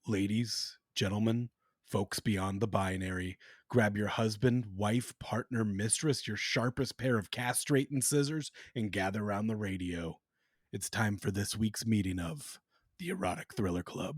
Ladies, gentlemen, folks beyond the binary, grab your husband, wife, partner, mistress, your sharpest pair of castrating scissors, and gather around the radio. It's time for this week's meeting of the Erotic Thriller Club.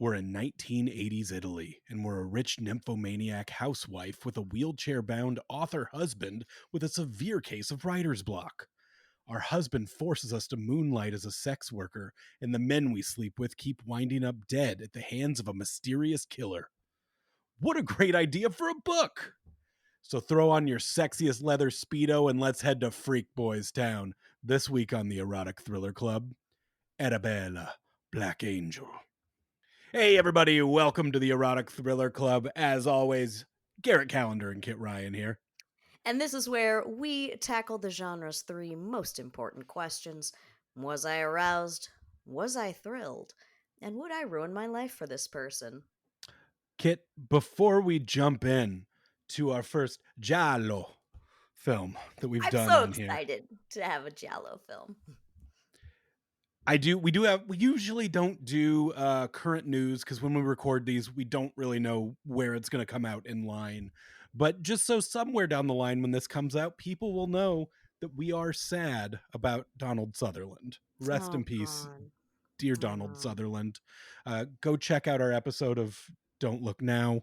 We're in 1980s Italy, and we're a rich nymphomaniac housewife with a wheelchair-bound author husband with a severe case of writer's block. Our husband forces us to moonlight as a sex worker, and the men we sleep with keep winding up dead at the hands of a mysterious killer. What a great idea for a book! So throw on your sexiest leather Speedo and let's head to Freak Boys Town. This week on the Erotic Thriller Club, Arabella, Black Angel. Hey everybody, welcome to the Erotic Thriller Club. As always, Garrett Callender and Kit Ryan here. And this is where we tackle the genre's three most important questions. Was I aroused? Was I thrilled? And would I ruin my life for this person? Kit, before we jump in to our first Giallo film that we've done on here. I'm so excited to have a Giallo film. We usually don't do current news because when we record these, we don't really know where it's going to come out in line. But just so somewhere down the line when this comes out, people will know that we are sad about Donald Sutherland. Rest in peace, dear Donald Sutherland. Go check out our episode of Don't Look Now.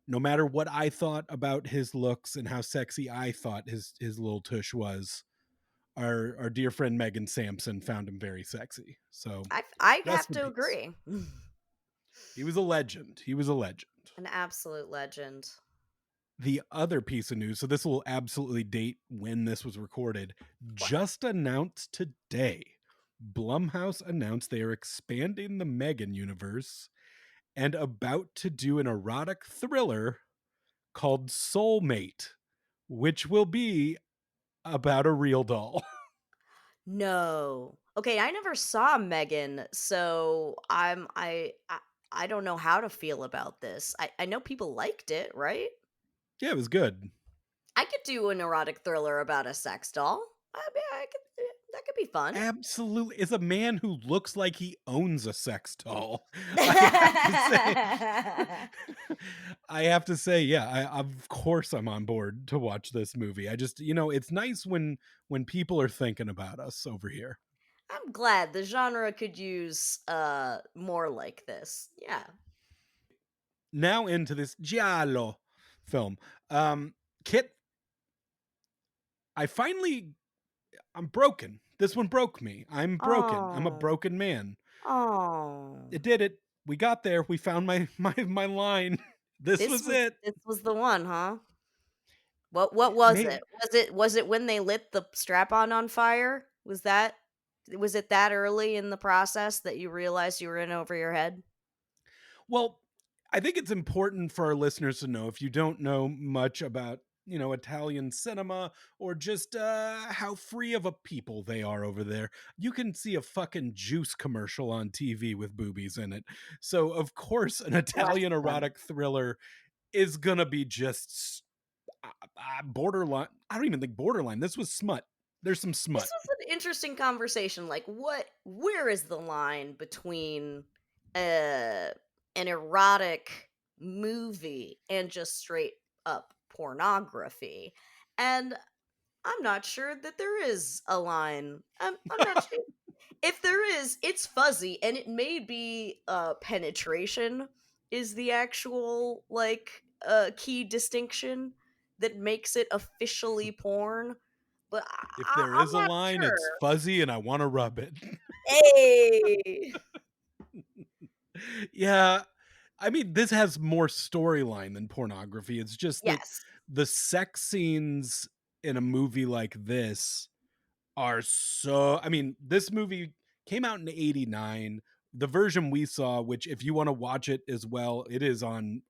No matter what I thought about his looks and how sexy I thought his little tush was, our dear friend Megan Sampson found him very sexy. So I have to agree. He was a legend. An absolute legend. The other piece of news, so this will absolutely date when this was recorded, just announced today. Blumhouse announced they are expanding the Megan universe and about to do an erotic thriller called Soulmate, which will be about a real doll. No. Okay, I never saw Megan, so I don't know how to feel about this. I know people liked it, right? Yeah, it was good. I could do an erotic thriller about a sex doll. That could be fun. Absolutely. It's a man who looks like he owns a sex doll. I have to say, yeah, of course I'm on board to watch this movie. I just, it's nice when people are thinking about us over here. I'm glad the genre could use more like this. Yeah. Now into this Giallo film. Kit, I'm broken. This one broke me. I'm broken. Oh. I'm a broken man. Oh. It did it. We got there. We found my line. This was it. This was the one, huh? What was it? Was it when they lit the strap-on fire? Was it that early in the process that you realized you were in over your head? Well, I think it's important for our listeners to know, if you don't know much about, Italian cinema or just how free of a people they are over there, you can see a fucking Juice commercial on TV with boobies in it. So, of course, an Italian erotic thriller is going to be just borderline. I don't even think borderline. This was smut. There's some smut. This was an interesting conversation. Like, where is the line between an erotic movie and just straight up pornography? And I'm not sure that there is a line. I'm not sure. If there is, it's fuzzy, and it may be penetration is the actual key distinction that makes it officially porn, but If there I'm is a not line, it's sure. fuzzy and I want to rub it. Hey! Yeah, I mean, this has more storyline than pornography. It's just that Yes. the sex scenes in a movie like this are so I mean, this movie came out in '89. The version we saw, which if you wanna watch it as well, it is on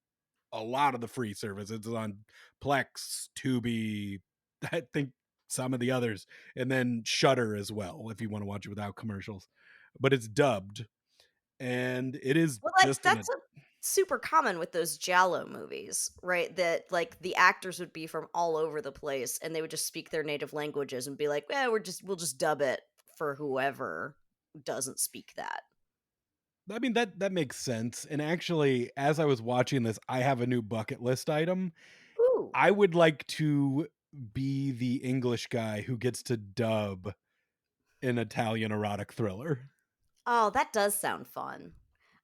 a lot of the free service. It's on Plex, Tubi, I think some of the others, and then Shudder as well if you wanna watch it without commercials. But it's dubbed, and it is Well, just in a that's a super common with those giallo movies, right? That, like, the actors would be from all over the place, and they would just speak their native languages and be like, "Eh, we'll just dub it for whoever doesn't speak that." I mean, that makes sense, and actually, as I was watching this, I have a new bucket list item. Ooh. I would like to be the English guy who gets to dub an Italian erotic thriller. Oh, that does sound fun.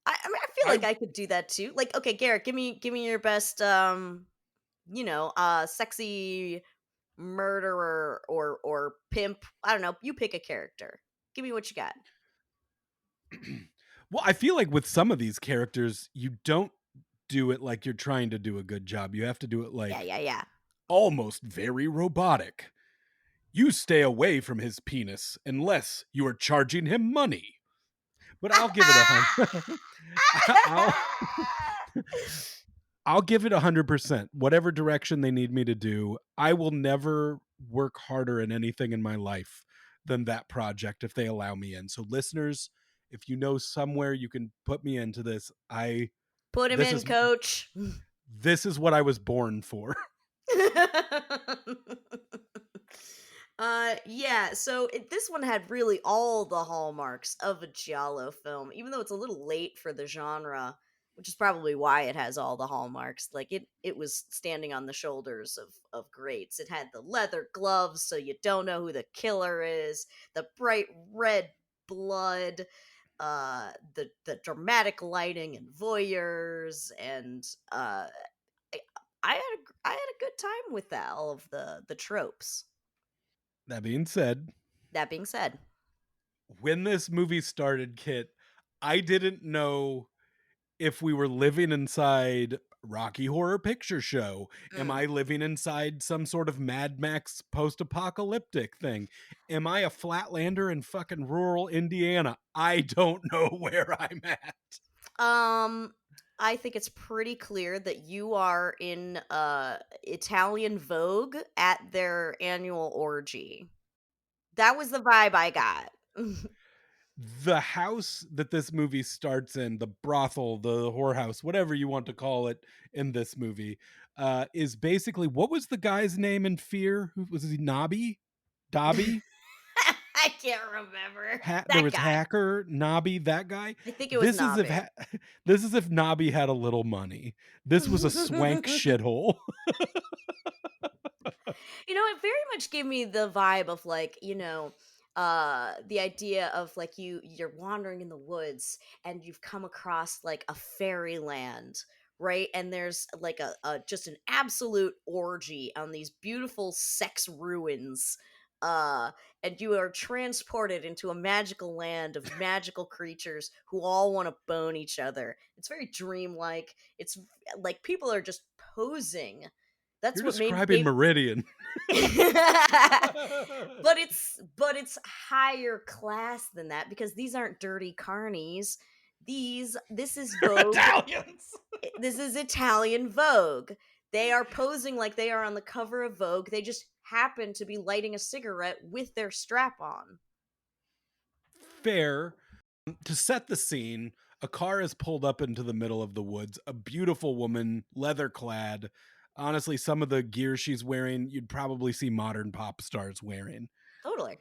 I mean, I feel I like I could do that too. Like, okay, Garrett, give me your best sexy murderer or pimp. I don't know. You pick a character. Give me what you got. well, I feel like with some of these characters, you don't do it like you're trying to do a good job. You have to do it Yeah, like yeah, yeah. almost very robotic. You stay away from his penis unless you are charging him money. But I'll give it a I'll I'll give it 100%. Whatever direction they need me to do, I will never work harder in anything in my life than that project if they allow me in. So listeners, if you know somewhere you can put me into this, I Put him this in, is coach. this is what I was born for. Yeah, so this one had really all the hallmarks of a giallo film, even though it's a little late for the genre, which is probably why it has all the hallmarks. Like it was standing on the shoulders of greats. It had the leather gloves, so you don't know who the killer is, the bright red blood, the dramatic lighting and voyeurs, and I, I had a good time with that, all of the tropes. That being said, That being said, when this movie started, Kit, I didn't know if we were living inside Rocky Horror Picture Show. Am mm, I living inside some sort of Mad Max post-apocalyptic thing? Am I a flatlander in fucking rural Indiana? I don't know where I'm at. um, I think it's pretty clear that you are in Italian Vogue at their annual orgy. That was the vibe I got. The house that this movie starts in, the brothel, the whorehouse, whatever you want to call it in this movie, is basically what was the guy's name in Fear? Who was he? Nobby? Dobby? I can't remember There that was guy. Hacker, Nobby, that guy. I think it was This is if Nabe. this is if Nobby had a little money. This was a swank shithole. It very much gave me the vibe of, like, the idea of, like, you're wandering in the woods and you've come across like a fairyland, right? And there's like a just an absolute orgy on these beautiful sex ruins. Uh and you are transported into a magical land of magical creatures who all want to bone each other. It's very dreamlike. Like people are just posing. That's You're what made describing gave Meridian. but it's higher class than that because these aren't dirty carnies. This is They're Vogue. Italians. This is Italian Vogue. They are posing like they are on the cover of Vogue. They just happen to be lighting a cigarette with their strap on. Fair. To set the scene, a car is pulled up into the middle of the woods. A beautiful woman, leather clad. Honestly, some of the gear she's wearing, you'd probably see modern pop stars wearing. Totally.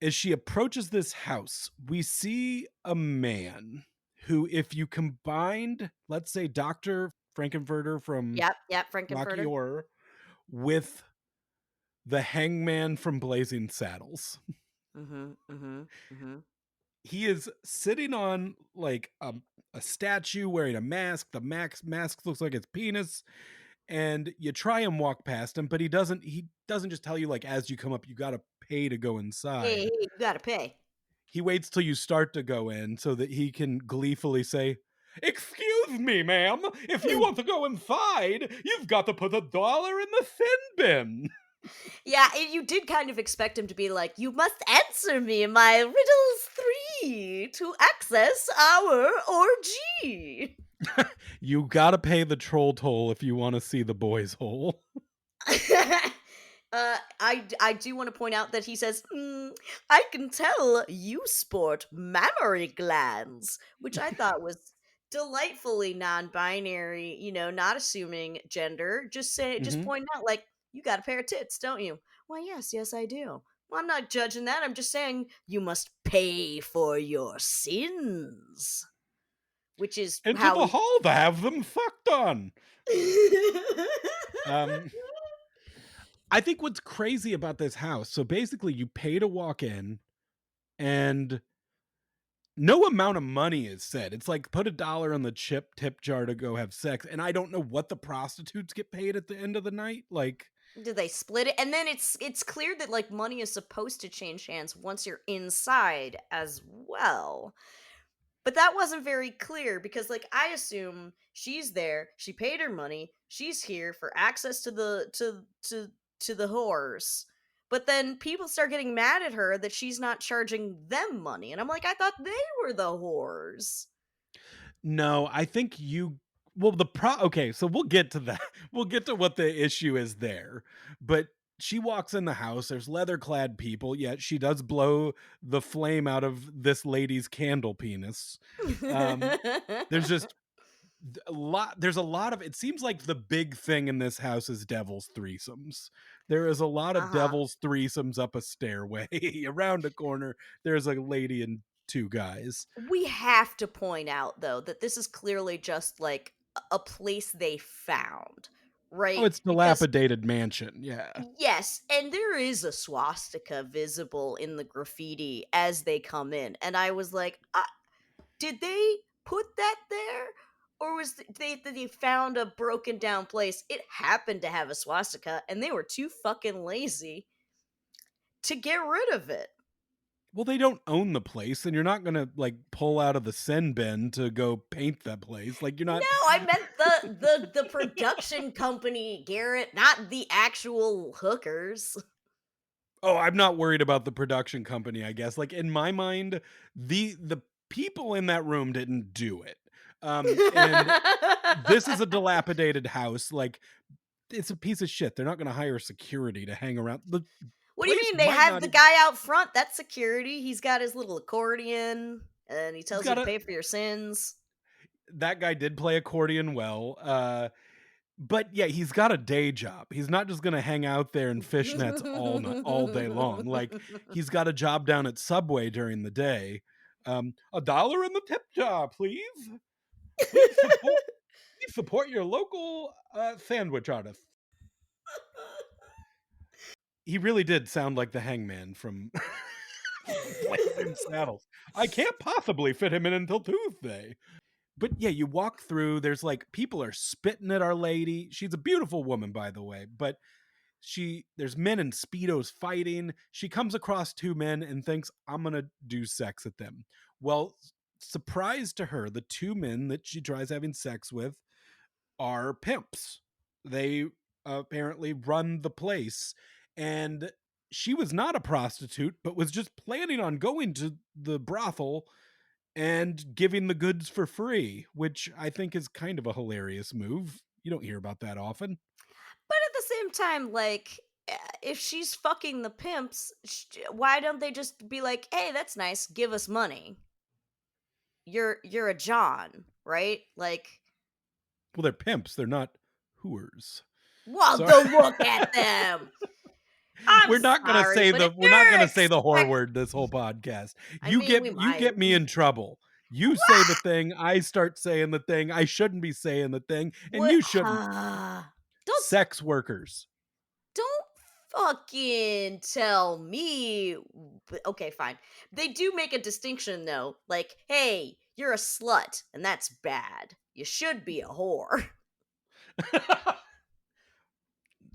As she approaches this house, we see a man who, if you combined, let's say, Dr. Frankenfurter from Yep, yep, Rocky Frankenfurter. Horror with the hangman from Blazing Saddles, Mhm, mhm, mhm. he is sitting on like a statue wearing a mask. The mask looks like his penis. and you try and walk past him, but he doesn't just tell you, like, as you come up, you gotta pay to go Hey, inside. hey, you gotta pay. He waits till you start to go in so that he can gleefully say, "Excuse me, ma'am, if you want to go inside, you've got to put $1 in the sin bin." Yeah, and you did kind of expect him to be like, "You must answer me my riddles 3 to access our orgy." You gotta pay the troll toll if you wanna see the boys' hole. I do want to point out that he says, "I can tell you sport mammary glands," which I thought was delightfully non-binary. Not assuming gender, just Mhm. pointing out like you got a pair of tits, don't you? Why, yes, yes, I do. Well, I'm not judging that. I'm just saying you must pay for your sins, which is Into how the we. hall to have them fucked on. Um, I think what's crazy about this house, so basically you pay to walk in and no amount of money is said. It's like put $1 on the tip jar to go have sex, and I don't know what the prostitutes get paid at the end of the night. Like, Do they split it? And then it's clear that like money is supposed to change hands once you're inside as well. But that wasn't very clear because like I assume she's there, she paid her money, she's here for access to the whores. But then people start getting mad at her that she's not charging them money. And I'm like, I thought they were the whores. no, I think you well the pro okay, so we'll get to that. We'll get to what the issue is there. But she walks in the house, there's leather-clad people, yet she does blow the flame out of this lady's candle penis. Um, there's just there's a lot of it seems like the big thing in this house is devil's threesomes. There is a lot of Uh-huh. devil's threesomes up a stairway. Around a corner, there's a lady and two guys. We have to point out though that this is clearly just like a place they found, Oh, right? it's Because dilapidated mansion, yeah. yes, and there is a swastika visible in the graffiti as they come in, and I was like, did they put that there? Or was they found a broken down place? It happened to have a swastika, and they were too fucking lazy to get rid of it. Well, they don't own the place, and you're not gonna, like, pull out of the sin bin to go paint that place, like, you're not. No, I meant the production company, Garrett, not the actual hookers. Oh, I'm not worried about the production company, I guess. Like, in my mind, the people in that room didn't do it. And this is a dilapidated house, like, it's a piece of shit. They're not gonna hire security to hang around. The What do you place mean? They might have not the even guy out front. That's security. He's got his little accordion, and he he's tells you got to a pay for your sins. that guy did play accordion well, but yeah, he's got a day job. He's not just gonna hang out there in fishnets all day long. Like, he's got a job down at Subway during the day. $1 in the tip jar, please. Please support your local, sandwich artist. He really did sound like the hangman from from Blazing Saddles. I can't possibly fit him in until Tuesday. But yeah, you walk through, there's like people are spitting at our lady. She's a beautiful woman, by the way, but there's men in speedos fighting. She comes across two men and thinks, I'm gonna do sex at them. Well, surprise to her, the two men that she tries having sex with are pimps. They apparently run the place, and she was not a prostitute but was just planning on going to the brothel and giving the goods for free, which I think is kind of a hilarious move. You don't hear about that often. But at the same time, like, if she's fucking the pimps, why don't they just be like, "Hey, that's nice. Give us money. You're a John, right?" Like, Well, they're pimps, they're not hooers. well, Sorry. don't look at them. I'm sorry, but if We're not you're gonna say the whore expect, word this whole podcast. I mean, we You might. get me in trouble. You say the What? thing, I start saying the thing, I shouldn't be saying the thing, and What? you shouldn't. Don't Sex workers. don't fucking tell me. Okay, fine. They do make a distinction though. Like, hey, you're a slut, and that's bad. You should be a whore.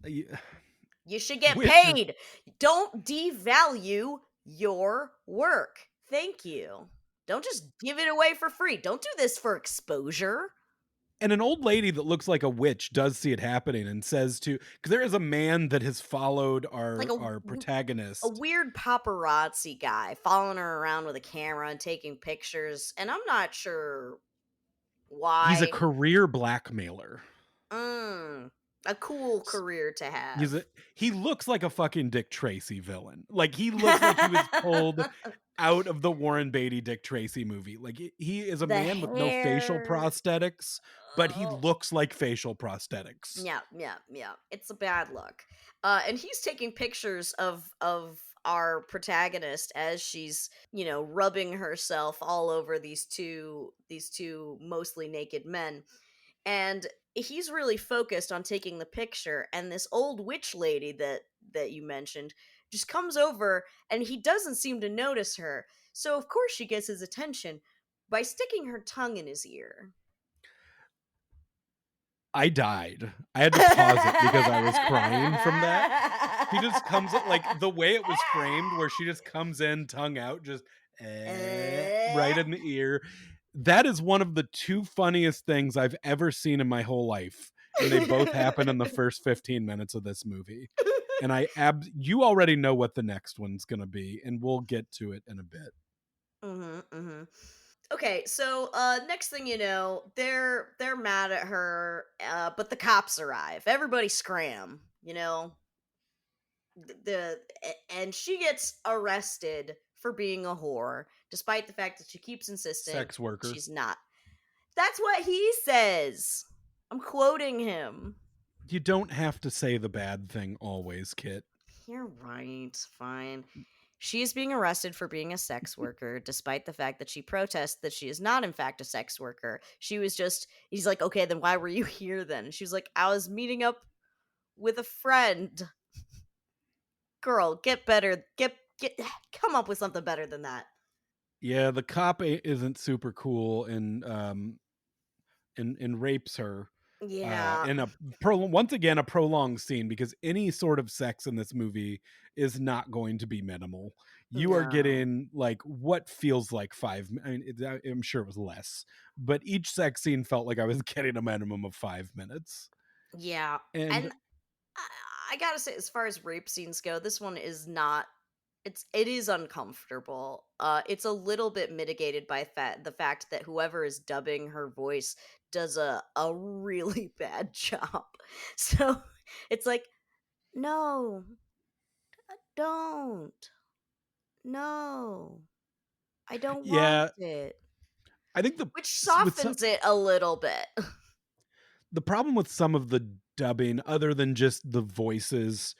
y- You should get which is paid. Don't devalue your work. Thank you. Don't just give it away for free. Don't do this for exposure. and an old lady that looks like a witch does see it happening and says to because there is a man that has followed Like our a protagonist. weird paparazzi guy following her around with a camera and taking pictures, and I'm not sure He's a why. career blackmailer. Mm, a cool career to He's have. a he looks like a fucking Dick Tracy villain. Like, he looks like he was pulled out of the Warren Beatty Dick Tracy movie. Like, he is a The man with no facial hair. prosthetics, but he Oh. looks like facial prosthetics. Yeah, yeah, yeah. It's a bad look. And he's taking pictures of our protagonist as she's, rubbing herself all over these two mostly naked men. And he's really focused on taking the picture, and this old witch lady that you mentioned just comes over, and he doesn't seem to notice her. So of course she gets his attention by sticking her tongue in his ear. I died. I had to pause it because I was crying from that. She just comes like, the way it was framed where she just comes in, tongue out, just, right in the ear. That is one of the 2 funniest things I've ever seen in my whole life, and they both happen in the first 15 minutes of this movie. And you already know what the next one's gonna be, and we'll get to it in a bit. Mhm, mhm. Okay, so next thing you know, they're mad at her, but the cops arrive. Everybody scram, and she gets arrested for being a whore, despite the fact that she keeps insisting Sex worker. she's not. That's what he says. I'm quoting him. You don't have to say the bad thing always, Kit. You're right. Fine. She is being arrested for being a sex worker, despite the fact that she protests that she is not, in fact, a sex worker. He's like, okay, then why were you here then? And she's like, I was meeting up with a friend. Girl, get better. Come up with something better than that. Yeah, the cop isn't super cool and rapes her Yeah. in once again a prolonged scene because any sort of sex in this movie is not going to be minimal. You are No. getting like what feels like I mean, I'm sure it was less, but each sex scene felt like I was getting a minimum of 5 minutes. Yeah. And And I, I gotta say, as far as rape scenes go, this one is not. It is uncomfortable. It's a little bit mitigated by the fact that whoever is dubbing her voice does a really bad job. So it's like, no, don't, no, I don't want yeah, it, I think which with some softens it a little bit. the problem with some of the dubbing other than just the voices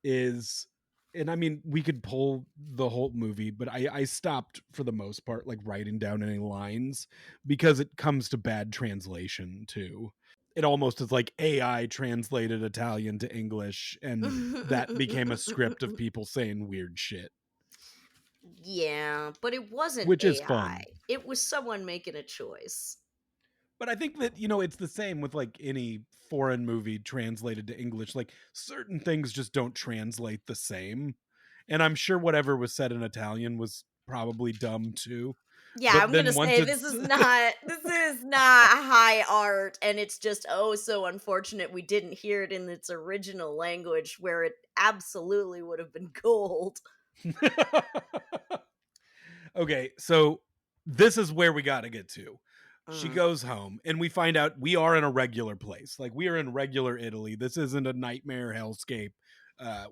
is, and I mean, we could pull the whole movie, but I stopped for the most part, like, writing down any lines because it comes to bad translation too. It almost is like AI translated Italian to English, and that became a script of people saying weird shit, Yeah, but it wasn't which is AI. fun. It was someone making a choice. But I think that, it's the same with like any foreign movie translated to English. Like, certain things just don't translate the same. And I'm sure whatever was said in Italian was probably dumb too. Yeah, But I'm gonna then once say this it's is not high art, and it's just oh so unfortunate we didn't hear it in its original language where it absolutely would have been gold. okay, so this is where we got to get to. She Mm, goes home and we find out we are in a regular place. Like, we are in regular Italy. This isn't a nightmare hellscape.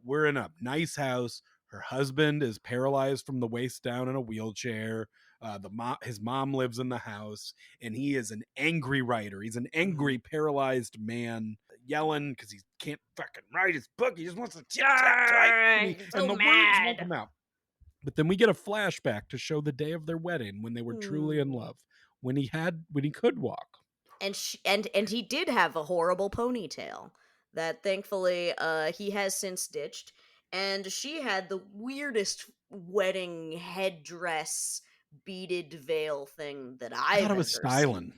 We're in a nice house. Her husband is paralyzed from the waist down in a wheelchair. His mom lives in the house, and he is an angry writer. He's an mhm. angry, paralyzed man yelling because he can't fucking write his book. He just wants to type, Ah, so and the words won't mad. come out. But then we get a flashback to show the day of their wedding when they were truly in Mm. love, when he could walk. And he did have a horrible ponytail that thankfully he has since ditched, and she had the weirdest wedding headdress beaded veil thing that I thought I've it was ever seen. styling.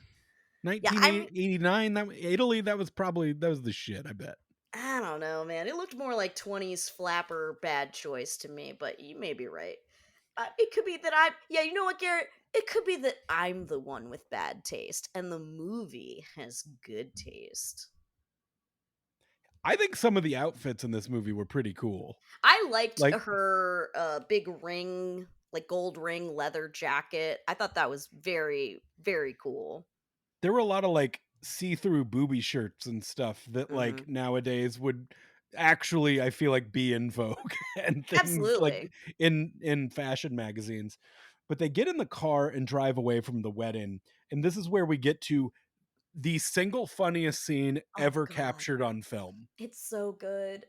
Yeah, I mean, 1989, that Italy, that was the shit, I bet. I don't know, man. It looked more like 20s flapper bad choice to me, but you may be right. It could be that yeah, you know what, Garrett? It could be that I'm the one with bad taste and the movie has good taste. I think some of the outfits in this movie were pretty cool. I liked Like, her big ring, like gold ring leather jacket. I thought that was very, very cool. there were a lot of like see-through booby shirts and stuff that Hmm. like nowadays would actually, I feel like, be in vogue and things like Absolutely. in fashion magazines. But they get in the car and drive away from the wedding, and this is where we get to the single funniest scene Oh, ever God. captured on film. It's so good.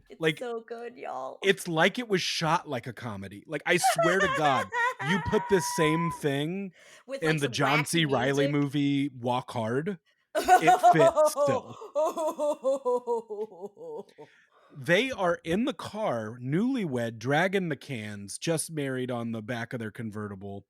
It's Like, so good, y'all. it's like it was shot like a comedy. Like, I swear to God, you put this same thing With like in the some John wacky C. Reilly music. movie Walk Hard, it fits still. They are in the car, newlywed, dragging the cans, just married on the back of their convertible.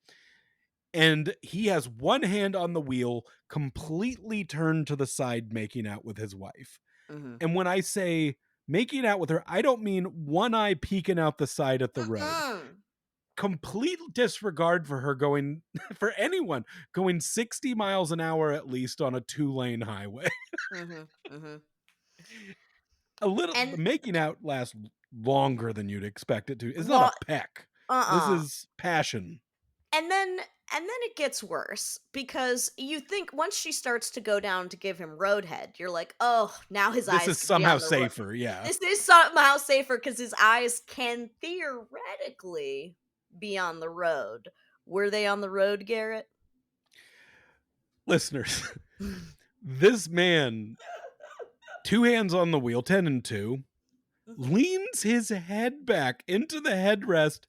And he has one hand on the wheel, completely turned to the side, making out with his wife. Mhm. And when I say making out with her, I don't mean one eye peeking out the side at the road. Mm-mm. Complete disregard for her going, for anyone going 60 miles an hour at least on a 2-lane highway. Mhm. Mhm. A little, And making out lasts longer than you'd expect it to. It's not a well, peck. This uh-uh. is passion. And then it gets worse because you think once she starts to go down to give him roadhead, you're like, "Oh, now his This eyes is could be somehow on the road." safer. Yeah. This is somehow safer because his eyes can theoretically be on the road. Were they on the road, Garrett? Listeners, this man, two hands on the wheel, 10 and 2, Mhm. leans his head back into the headrest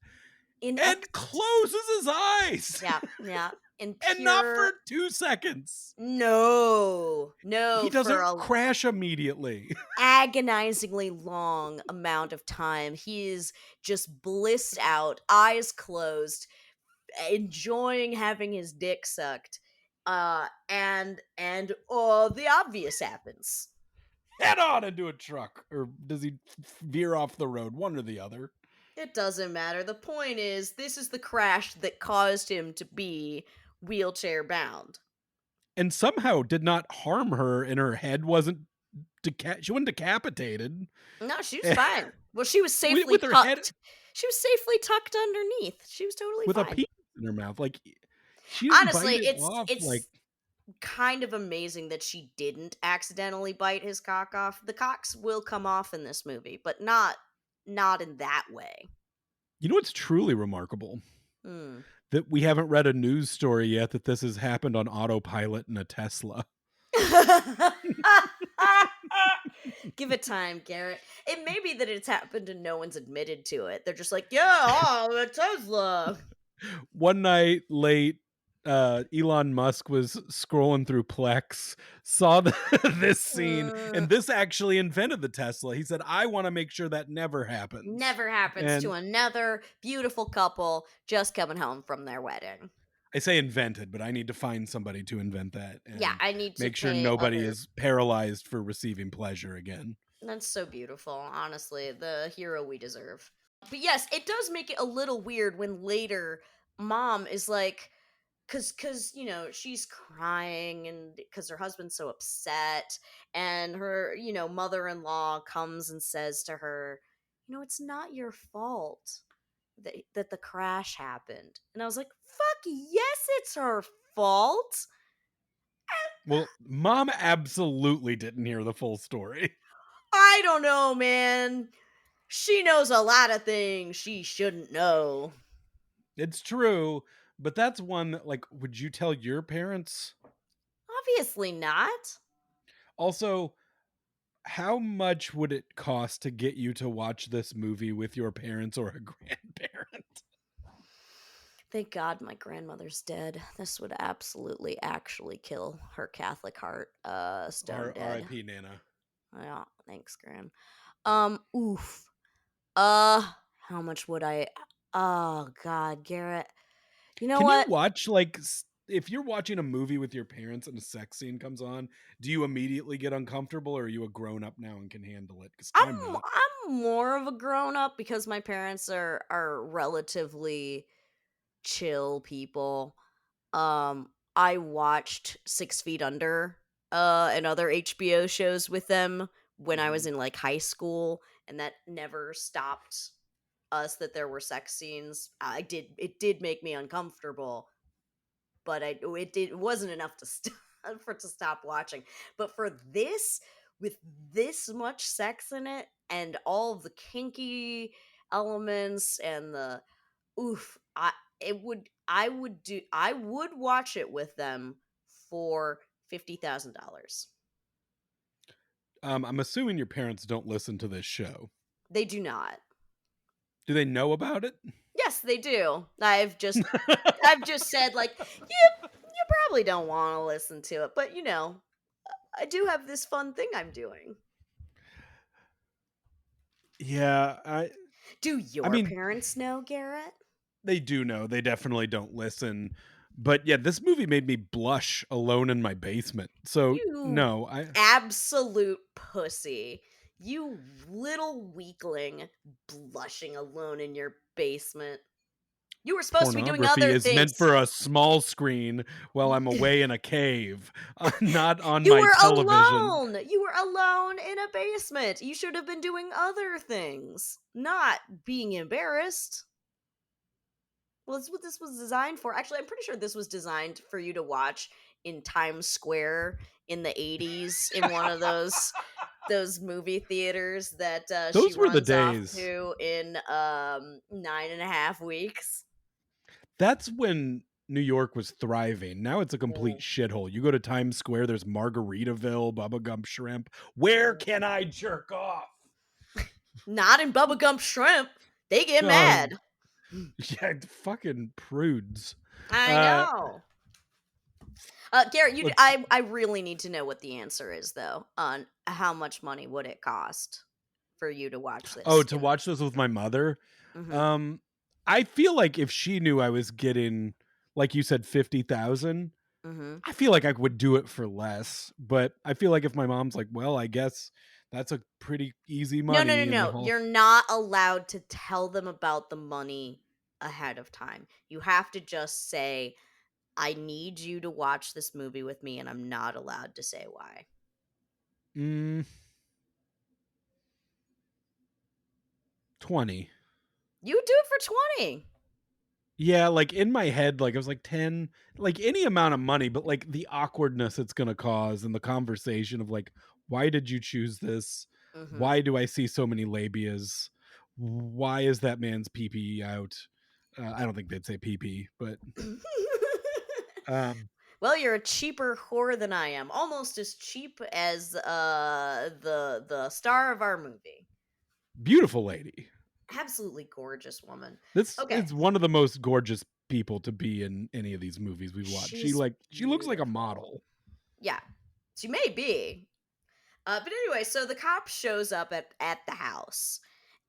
In and ecstasy. closes his eyes. Yeah, yeah. In And not for pure 2 seconds. no, He no, for doesn't a crash immediately. agonizingly long amount of time. He is just blissed out, eyes closed, enjoying having his dick sucked. And the obvious happens. Head on into a truck. Or does he veer off the road? One or the other. It doesn't matter. The point is, this is the crash that caused him to be wheelchair bound. And somehow did not harm her, and her head wasn't she wasn't decapitated. No, she was fine. Well, she was safely With her head, tucked. She was safely tucked underneath. She was totally with a fine. penis in her mouth. Like, she didn't Honestly, bite it off. Like, it's kind of amazing that she didn't accidentally bite his cock off. The cocks will come off in this movie, but not in that way. you know what's truly remarkable? Hmm. That we haven't read a news story yet that this has happened on autopilot in a Tesla. Give it time, Garrett. It may be that it's happened and no one's admitted to it. They're just like, yeah, oh, a Tesla. One night late, Elon Musk was scrolling through Plex, saw this scene, Mm, and this actually invented the Tesla. He said, "I want to make sure that never happens." never happens to And another beautiful couple just coming home from their wedding. I say invented, but I need to find somebody to invent that Yeah, and I need to make sure pay nobody other. is paralyzed for receiving pleasure again. That's so beautiful, honestly, the hero we deserve. But yes, it does make it a little weird when later mom is like, cause she's crying and because her husband's so upset, and her mother-in-law comes and says to her, it's not your fault that the crash happened. And I was like, fuck yes, it's her fault. Well, mom absolutely didn't hear the full story. I don't know, man. She knows a lot of things she shouldn't know. It's true, but that's one that, like, would you tell your parents? Obviously not. Also, how much would it cost to get you to watch this movie with your parents or a grandparent? Thank God my grandmother's dead. This would absolutely actually kill her Catholic heart. Stone dead. R.I.P. Nana. Yeah, thanks, Gran. Oof. How much would I? Oh God, Garrett. You know Can you what? watch like if you're watching a movie with your parents and a sex scene comes on, do you immediately get uncomfortable, or are you a grown up now and can handle it? Because I'm not. I'm more of a grown up because my parents are relatively chill people. I watched 6 Feet Under, and other HBO shows with them when I was Mhm. in, like, high school, and that never stopped us that there were sex scenes. It did make me uncomfortable, but it wasn't enough to to stop watching. But for this, with this much sex in it and all of the kinky elements and the oof, I would watch it with them for $50,000. I'm assuming your parents don't listen to this show. They do not. Do they know about it? Yes, they do. I've just said, like, you probably don't want to listen to it, but I do have this fun thing I'm doing. Yeah, Do I your mean, parents know, Garrett? they do know. They definitely don't listen. But yeah, this movie made me blush alone in my basement. So You no, I absolute pussy. You little weakling blushing alone in your basement. You were supposed to be doing pornography other is meant things. for a small screen while I'm away in a cave, not on You my were television. alone. You were alone in a basement. You should have been doing other things, not being embarrassed. Well, that's what this was designed for. Actually, I'm pretty sure this was designed for you to watch in Times Square in the 80s in one of those movie theaters that she Those were the runs off days. to in 9.5 weeks. That's when New York was thriving. Now it's a complete Mm, shithole. You go to Times Square, there's Margaritaville, Bubba Gump Shrimp. Where mm. can I jerk off? Not in Bubba Gump Shrimp. They get Uh, mad. yeah, fucking prudes. I Uh, know. Garrett, let's I really need to know what the answer is though on how much money would it cost for you to watch Oh, this to in the watch this with my mother. Mhm. Um, I feel like if she knew I was getting, like you said, 50,000, Mhm. I feel like I would do it for less. But I feel like if my mom's like, well, I guess that's a pretty easy No, no, no, money in the no. whole. You're not allowed to tell them about the money ahead of time. You have to just say, "I need you to watch this movie with me," and I'm not allowed to say why. Mm, 20. You would do it for 20. Yeah, like in my head, like I was like 10, like any amount of money, but like the awkwardness it's gonna cause and the conversation of like, why did you choose this? Mhm. Why do I see so many labias? Why is that man's pee pee out? I don't think they'd say pee pee, but um, Well, you're a cheaper whore than I am. Almost as cheap as the star of our movie. beautiful lady. Absolutely gorgeous woman. This Okay. is one of the most gorgeous people to be in any of these movies we've watched. She's She looks like a beautiful. model. Yeah. She may be. But anyway, so the cop shows up at the house,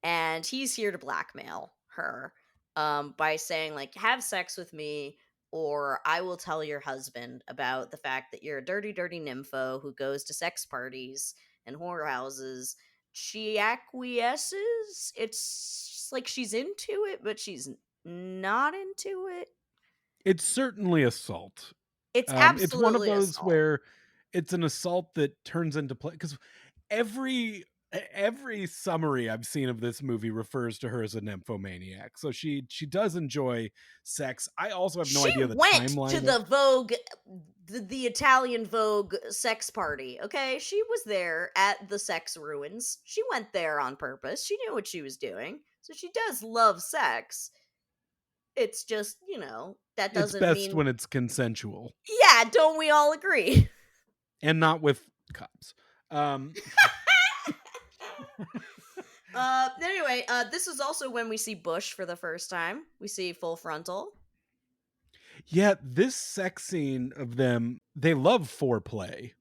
and he's here to blackmail her by saying like, "Have sex with me, or I will tell your husband about the fact that you're a dirty, dirty nympho who goes to sex parties and whorehouses." She acquiesces. It's like she's into it, but she's not into it. It's certainly assault. It's It's one of absolutely those assault. where it's an assault that turns into play because every summary I've seen of this movie refers to her as a nymphomaniac. So she does enjoy sex. I also have no She idea the went to timeline of. the Vogue, the Italian Vogue sex party. Okay, she was there at the sex ruins. She went there on purpose. She knew what she was doing, so she does love sex. It's just that It's doesn't best mean when it's consensual yeah. Don't we all agree? and not with cops. Um, Anyway, this is also when we see Bush for the first time. We see full frontal. yeah, this sex scene of them, they love foreplay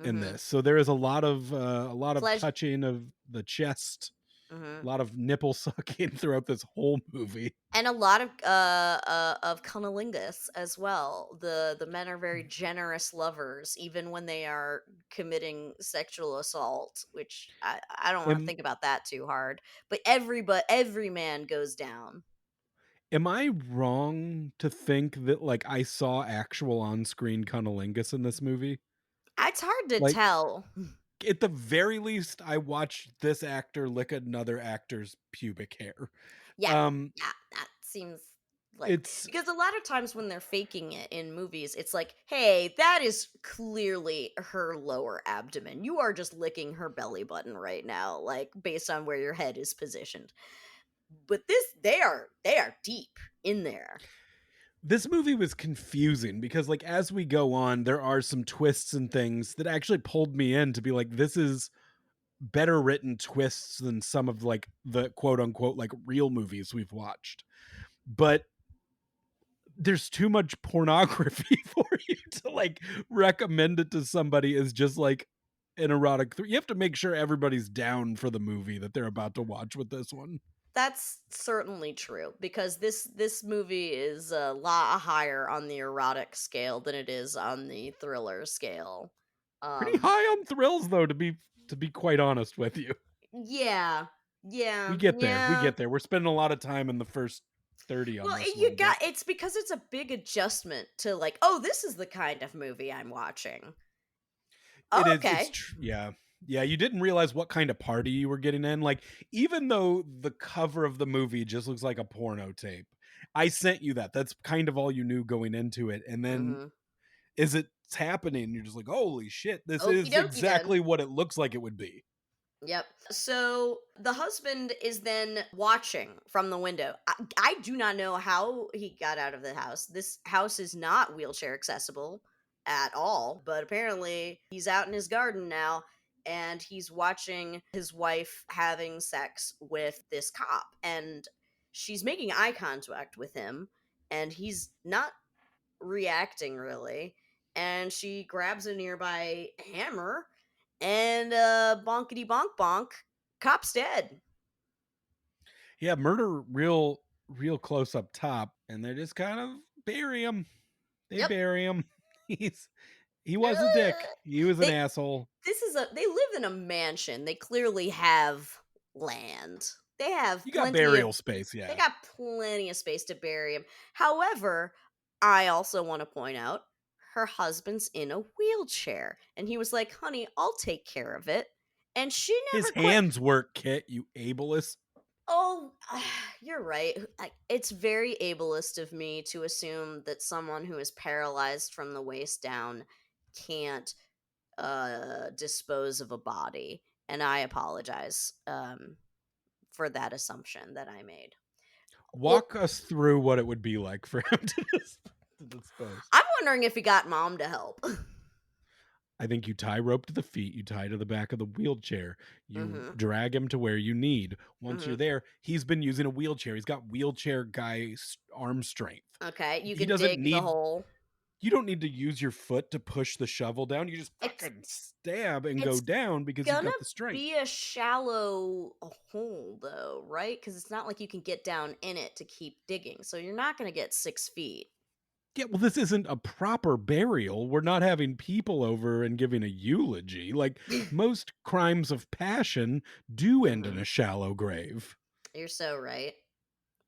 in Mm-hmm. this. So there is a lot of Pleasure. touching of the chest. Mhm. A lot of nipple sucking throughout this whole movie. And a lot of cunnilingus as well. The men are very generous lovers, even when they are committing sexual assault, which I don't want to Am think about that too hard. But every man goes down. am I wrong to think that, like, I saw actual on-screen cunnilingus in this movie? It's hard to Like, tell. at the very least, I watched this actor lick another actor's pubic hair. Yeah, Um, yeah, that seems like it's because a lot of times when they're faking it in movies, it's like, hey, that is clearly her lower abdomen. You are just licking her belly button right now, like based on where your head is positioned. But this, they are deep in there. this movie was confusing because, like, as we go on, there are some twists and things that actually pulled me in to be like, this is better written twists than some of, like, the quote unquote, like, real movies we've watched. But there's too much pornography for you to, like, recommend it to somebody as just like an you have to make sure everybody's down for the movie that they're about to watch with this one. That's certainly true because this movie is a lot higher on the erotic scale than it is on the thriller scale. Pretty Um, high on thrills though, to be quite honest with you. yeah, We yeah, get there. We yeah. get there. We're spending a lot of time in the first 30 on Well, this you one, but got it's because it's a big adjustment to like, oh, this is the kind of movie I'm watching. it Oh, is okay. yeah. Yeah, you didn't realize what kind of party you were getting in. Like, even though the cover of the movie just looks like a porno tape, I sent you that. That's kind of all you knew going into it. And then Mm-hmm. as it's happening, you're just like, holy shit, this Okie is dokie then. exactly what it looks like it would be. Yep. So the husband is then watching from the window. I do not know how he got out of the house. This house is not wheelchair accessible at all, but apparently he's out in his garden now and he's watching his wife having sex with this cop. And she's making eye contact with him and he's not reacting really. And she grabs a nearby hammer and bonkety bonk bonk, cop's dead. Yeah, murder real close up top, and they just kind of bury him. They Yep. bury him. He's he was a dick. Uh, He was an they asshole. they live in a mansion. They clearly have land. They have You got plenty of burial space, they yeah. got plenty of space to bury him. However, I also want to point out her husband's in a wheelchair and he was like, "Honey, I'll take care of it." And she His never quit. hands work, Kit, you ableist. Oh, you're right. It's very ableist of me to assume that someone who is paralyzed from the waist down can't dispose of a body, and I apologize for that assumption that I made. Well, Walk us through what it would be like for him to dispose. I'm wondering if he got mom to help. I think you tie rope to the feet, you tie to the back of the wheelchair, you Mhm. drag him to where you need. Once you're Mhm. there, he's been using a wheelchair. He's got wheelchair guy arm strength. Okay, you He could doesn't dig the need hole. you don't need to use your foot to push the shovel down. You just It's fucking stab and go it's down because you've gonna got the strength. be a shallow hole though, right? Because it's not like you can get down in it to keep digging. So you're not gonna get 6 feet. Yeah, well, this isn't a proper burial. We're not having people over and giving a eulogy. Like, most crimes of passion do end in Hmm. a shallow grave. You're so right.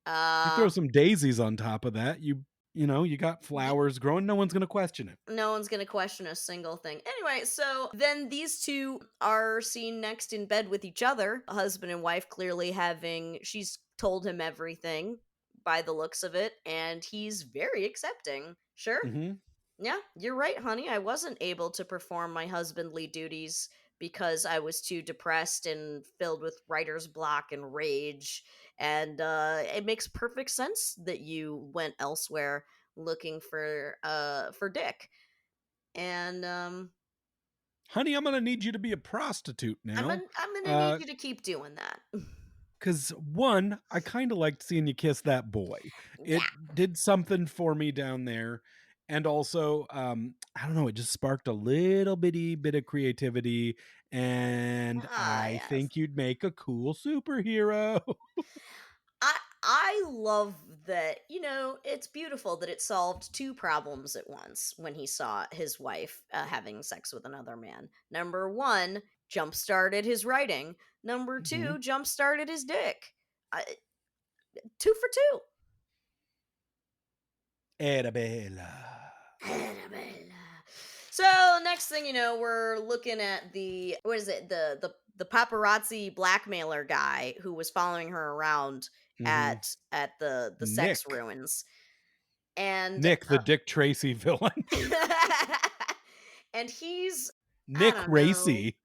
You throw Uh some daisies on top of that, you know, you got y- flowers growing, no one's gonna question it. no one's gonna question a single thing. Anyway, so then these two are seen next in bed with each other, husband and wife clearly having she's told him everything by the looks of it, and he's very accepting. Sure. Mhm. Yeah, you're right, honey. I wasn't able to perform my husbandly duties because I was too depressed and filled with writer's block and rage. And it makes perfect sense that you went elsewhere looking for dick. And "Honey, I'm gonna need you to be a prostitute now, I'm gonna need you to keep doing that. 'cause 1, I kinda liked seeing you kiss that boy. Yeah. It did something for me down there, and also, I don't know, it just sparked a little bitty bit of creativity and Ah, I yes. think you'd make a cool superhero. I love that, it's beautiful that it solved two problems at once when he saw his wife having sex with another man. Number one, jump started his writing. Number Mhm. two, jump started his dick. Two for two. Arabella. Arabella. So next thing you know, we're looking at the what is it? The paparazzi blackmailer guy who was following her around Mhm. at the sex Nick. ruins. And Nick, the Dick Tracy villain. and he's I Nick don't know, Racy.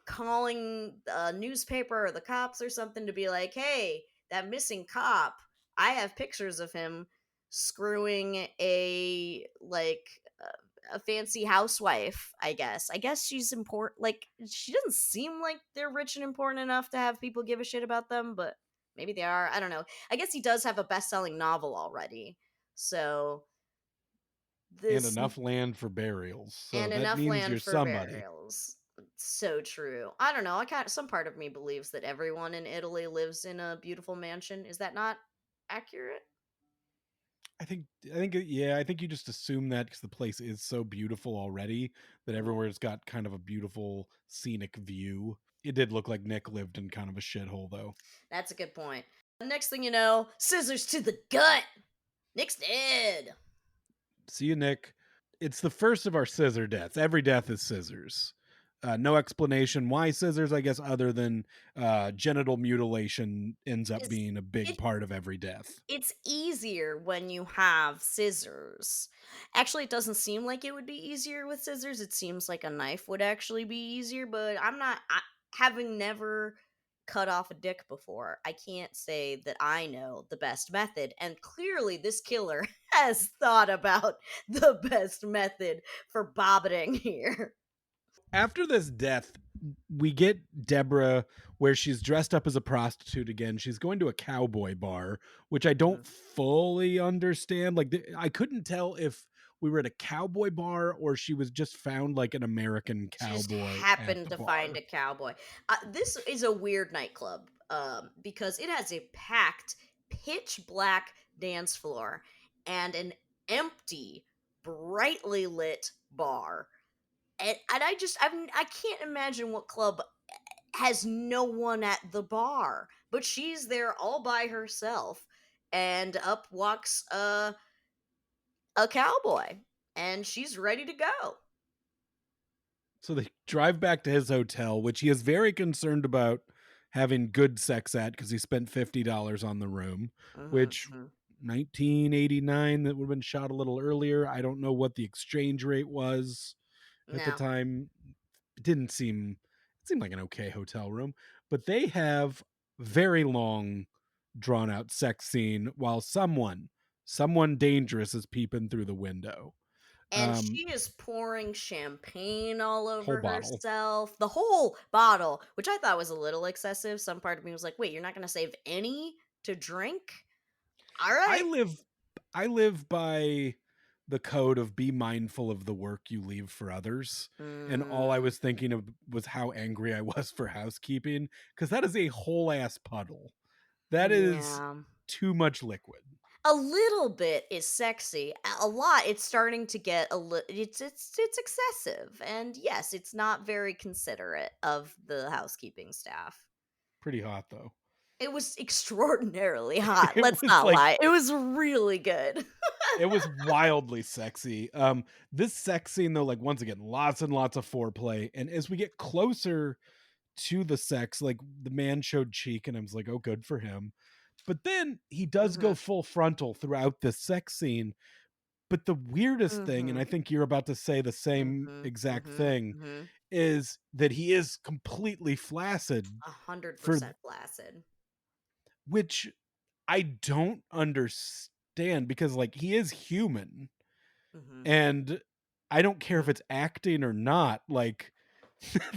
calling a newspaper or the cops or something to be like, "Hey, that missing cop, I have pictures of him screwing a fancy housewife, I guess. I guess she's important. Like, she doesn't seem like they're rich and important enough to have people give a shit about them, but maybe they are. I don't know. I guess he does have a best-selling novel already. So, And this enough land for burials. So and that enough means land you're for somebody. burials. So true. I don't know. I kind of some part of me believes that everyone in Italy lives in a beautiful mansion. Is that not accurate? I think you just assume that because the place is so beautiful already that Mm, everywhere's got kind of a beautiful scenic view. It did look like Nick lived in kind of a shithole though. that's a good point. Next thing you know, scissors to the gut. Nick's dead. See you, Nick. It's the first of our scissor deaths. Every death is scissors. No explanation why scissors, I guess, other than genital mutilation ends up It's being a big it part of every death. it's easier when you have scissors. Actually, it doesn't seem like it would be easier with scissors. It seems like a knife would actually be easier, but having never cut off a dick before. I can't say that I know the best method, and clearly this killer has thought about the best method for bobbiting here. After this death, we get Deborah where she's dressed up as a prostitute again. She's going to a cowboy bar, which I don't Mhm. fully understand. I couldn't tell if we were at a cowboy bar or she was just found like an American She just cowboy at happened the to find bar. a cowboy. This is a weird nightclub because it has a packed, pitch black dance floor and an empty, brightly lit bar. And I can't imagine what club has no one at the bar, but she's there all by herself, and up walks a cowboy, and she's ready to go. So they drive back to his hotel, which he is very concerned about having good sex at because he spent $50 on the room, which Hmm. 1989 that would have been shot a little earlier. I don't know what the exchange rate was at the No. time. It seemed like an okay hotel room, but they have very long drawn out sex scene while someone dangerous is peeping through the window. And Um she is pouring champagne all whole over bottle. herself, the whole bottle, which I thought was a little excessive. Some part of me was like, "Wait, you're not gonna save any to drink? All I right." live I live by the code of be mindful of the work you leave for others. And all I Mm, was thinking of was how angry I was for housekeeping because that is a whole ass puddle. That is yeah. too much liquid. A little bit is sexy. A lot, it's starting to get a little. It's excessive, and yes, it's not very considerate of the housekeeping staff. Pretty hot though. It was extraordinarily hot. It Let's was not like lie. It was really good. it was wildly sexy. This sex scene though, like once again, lots and lots of foreplay. And as we get closer to the sex, like the man showed cheek, and I was like, oh, good for him. But then he does go Mhm. full frontal throughout this sex scene. But the weirdest thing, and I Mhm. think you're about to say the same Mhm. exact Mhm. thing, Mhm. is that he is completely flaccid for 100% flaccid. which I don't understand because like he is human Mhm. and I don't care if Mhm. it's acting or not. Like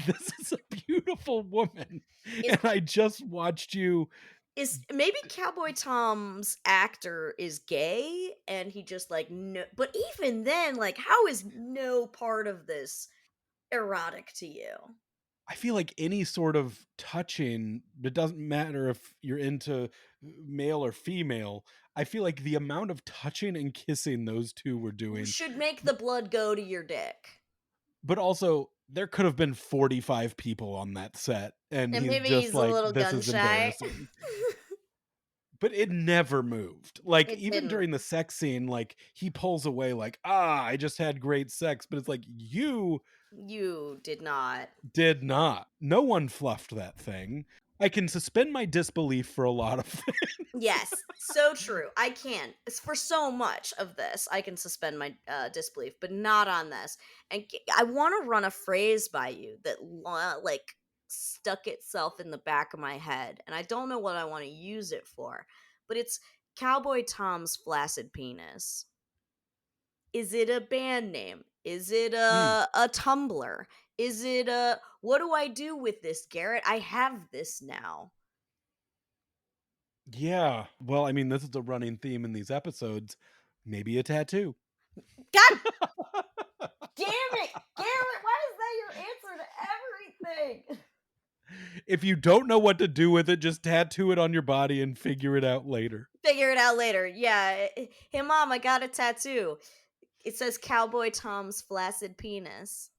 this is a beautiful woman Is and I just watched you. is maybe Cowboy Tom's actor is gay and he just like no, but even then, like, how is no part of this erotic to you? I feel like any sort of touching, it doesn't matter if you're into male or female. I feel like the amount of touching and kissing those two were doing, Should make the blood go to your dick. but also there could have been 45 people on that set, and And he's maybe just he's a like, little this gun is shy. embarrassing. But it never moved. Like, It even didn't. during the sex scene, like, he pulls away like, "Ah, I just had great sex," but it's like, you You did not. did not. No one fluffed that thing. I can suspend my disbelief for a lot of things. Yes, so true. I can. It's for so much of this, I can suspend my disbelief, but not on this. And I want to run a phrase by you that like stuck itself in the back of my head, and I don't know what I want to use it for, but it's Cowboy Tom's flaccid penis. Is it a band name? Is it Mm, a Tumblr? Is it a what do I do with this, Garrett? I have this now. yeah. Well, I mean, this is a running theme in these episodes. Maybe a tattoo. God damn it, Garrett! Why is that your answer to everything? If you don't know what to do with it, just tattoo it on your body and figure it out later. Figure it out later. Yeah. Hey, mom, I got a tattoo. It says Cowboy Tom's flaccid penis.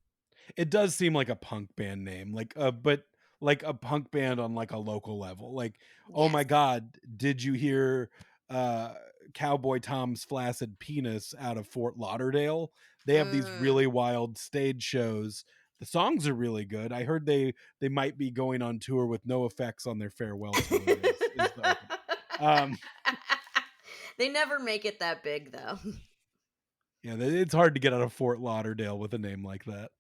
It does seem like a punk band name, like, but like a punk band on like a local level. Like, oh Yes. my God, did you hear uh, Cowboy Tom's Flaccid Penis out of Fort Lauderdale? They have these Mm. really wild stage shows. The songs are really good. I heard they might be going on tour with No Effects on their farewell tour. Is the opening. Um, They never make it that big, though. yeah, it's hard to get out of Fort Lauderdale with a name like that.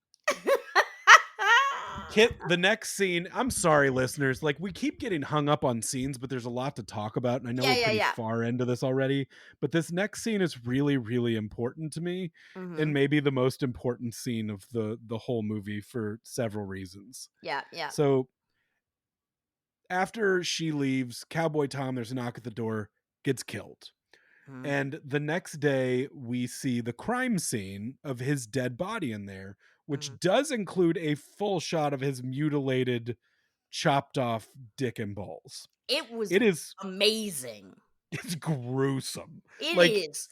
Kit, the next scene, I'm sorry, listeners. Like, we keep getting hung up on scenes, but there's a lot to talk about. And I know Yeah, we're yeah, pretty yeah. far into this already, but this next scene is really, really important to me. And Mhm. maybe the most important scene of the whole movie for several reasons. Yeah, yeah. So after she leaves, Cowboy Tom, there's a knock at the door, gets killed. Mhm. And the next day, we see the crime scene of his dead body in there, Mhm. which does include a full shot of his mutilated, chopped off dick and balls. It was It is amazing. it's gruesome. It Like is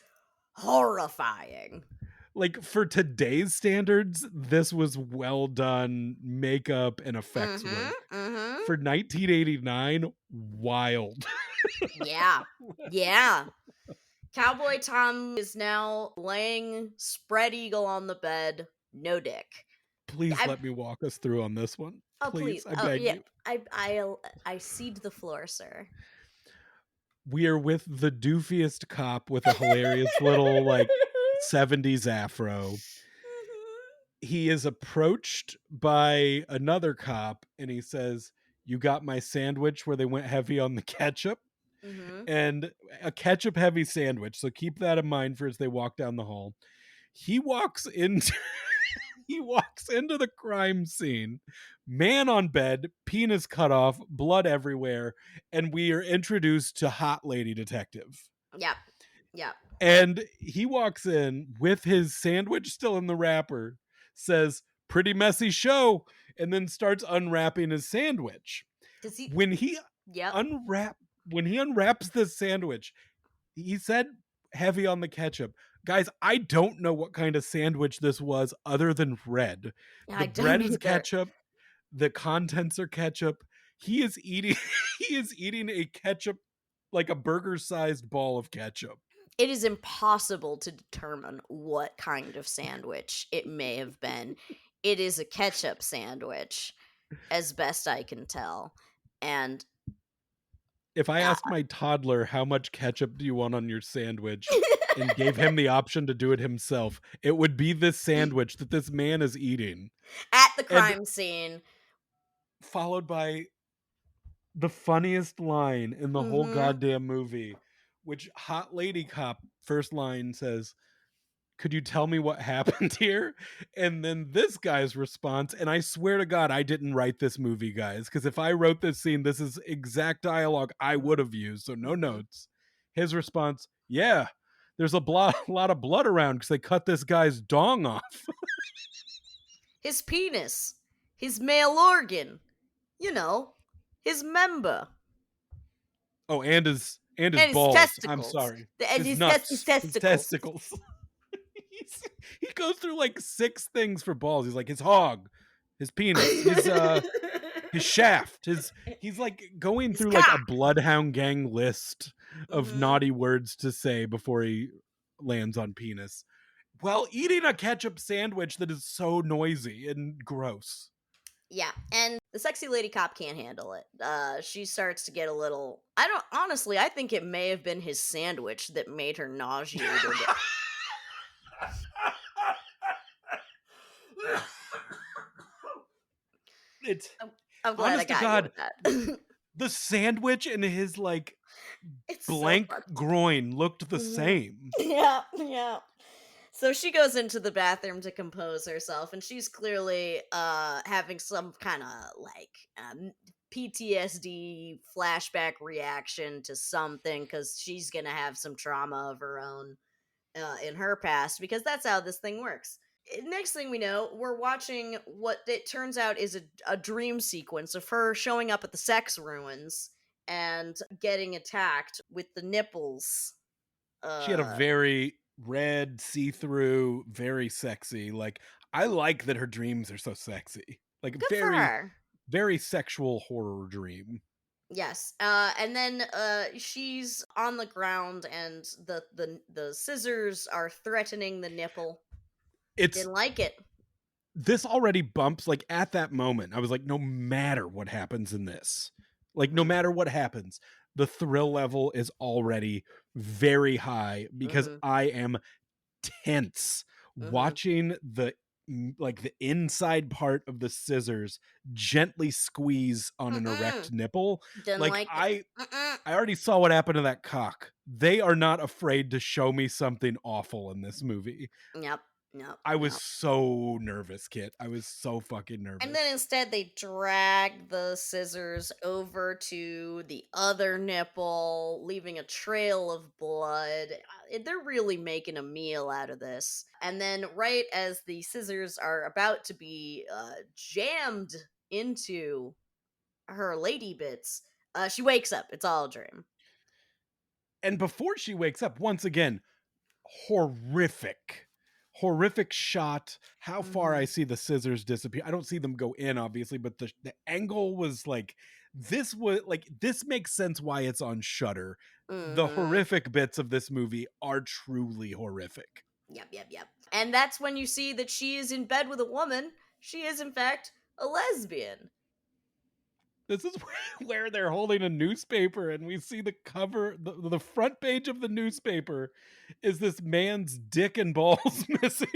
horrifying. like for today's standards, this was well done makeup and effects Mhm, work. mhm. For 1989, wild. Yeah. Yeah. Cowboy Tom is now laying spread eagle on the bed, no dick. Please I let me walk us through on this one. oh please. Please, I Oh beg yeah. you. I cede the floor, sir. We are with the doofiest cop with a hilarious little like 70s afro. He is approached by another cop and he says, "You got my sandwich where they went heavy on the ketchup?" Mhm. And a ketchup heavy sandwich. So keep that in mind for as they walk down the hall. He walks into he walks into the crime scene, man on bed, penis cut off, blood everywhere, and we are introduced to hot lady detective. Yep. Yep. And he walks in with his sandwich still in the wrapper, says, "Pretty messy show," and then starts unwrapping his sandwich. Does he When he Yep. unwrap when he unwraps this sandwich, he said heavy on the ketchup. Guys, I don't know what kind of sandwich this was other than red. The I bread don't is either. ketchup, the contents are ketchup. He is eating he is eating a ketchup, like a burger-sized ball of ketchup. It is impossible to determine what kind of sandwich it may have been. It is a ketchup sandwich, as best I can tell. And If I uh, asked my toddler, "How much ketchup do you want on your sandwich?" and gave him the option to do it himself, it would be this sandwich that this man is eating. at the And crime scene. followed by the funniest line in the whole Mhm. goddamn movie, which hot lady cop first line says, "Could you tell me what happened here?" And then this guy's response, and I swear to God, I didn't write this movie, guys, because if I wrote this scene, this is exact dialogue I would have used, so no Mhm. notes. His response, "Yeah, there's a lot of blood around because they cut this guy's dong off." His penis. his male organ, you know, his member, Oh, and his and his balls. I'm testicles, sorry. and His his nuts, his testicles. testicles. He's, he goes through like six things for balls. He's like his hog, his penis, his shaft, his he's like going His through like a cock. bloodhound gang list of Hmm. naughty words to say before he lands on penis. While eating a ketchup sandwich that is so noisy and gross. Yeah, and the sexy lady cop can't handle it. She starts to get a little. I don't honestly. I think it may have been his sandwich that made her nauseated. It's I'm, I'm glad I honest to got you God, with that. the sandwich and his like It's so blank fucked. groin looked the Mhm. same. Yeah, yeah. So she goes into the bathroom to compose herself, and she's clearly having some kind of like PTSD flashback reaction to something because she's gonna have some trauma of her own in her past because that's how this thing works. Next thing we know, we're watching what it turns out is a dream sequence of her showing up at the sex ruins and getting attacked with the nipples. She had a Uh, very red, see-through, very sexy. Like I like that her dreams are so sexy. Like Good for very, her. very sexual horror dream. Yes. And then she's on the ground and the scissors are threatening the nipple. It's Didn't like it. this already bumps like at that moment. I was like, no matter what happens in this, like no Mhm. matter what happens, the thrill level is already very high because Mhm. I am tense Mhm. watching like the inside part of the scissors gently squeeze on an erect Mm-mm. nipple. Didn't Like like it. Mm-mm. I already saw what happened to that cock. They are not afraid to show me something awful in this movie. Yep. Yep. I was Yep. so nervous, Kit. I was so fucking And then nervous. instead they drag the scissors over to the other nipple, leaving a trail of blood. They're really making a meal out of this. And then, right as the scissors are about to be jammed into her lady bits, she wakes up. It's all a dream. And before she wakes up, once again, horrific horrific shot. How far I Hmm. see the scissors disappear, I don't see them go in obviously, but the angle was like, this was like, this makes sense why it's on Shutter. The Hmm. horrific bits of this movie are truly horrific. Yep, yep, yep. And that's when you see that she is in bed with a woman. She is, in fact, a lesbian. This is where they're holding a newspaper and we see the cover, the front page of the newspaper is this man's dick and balls missing.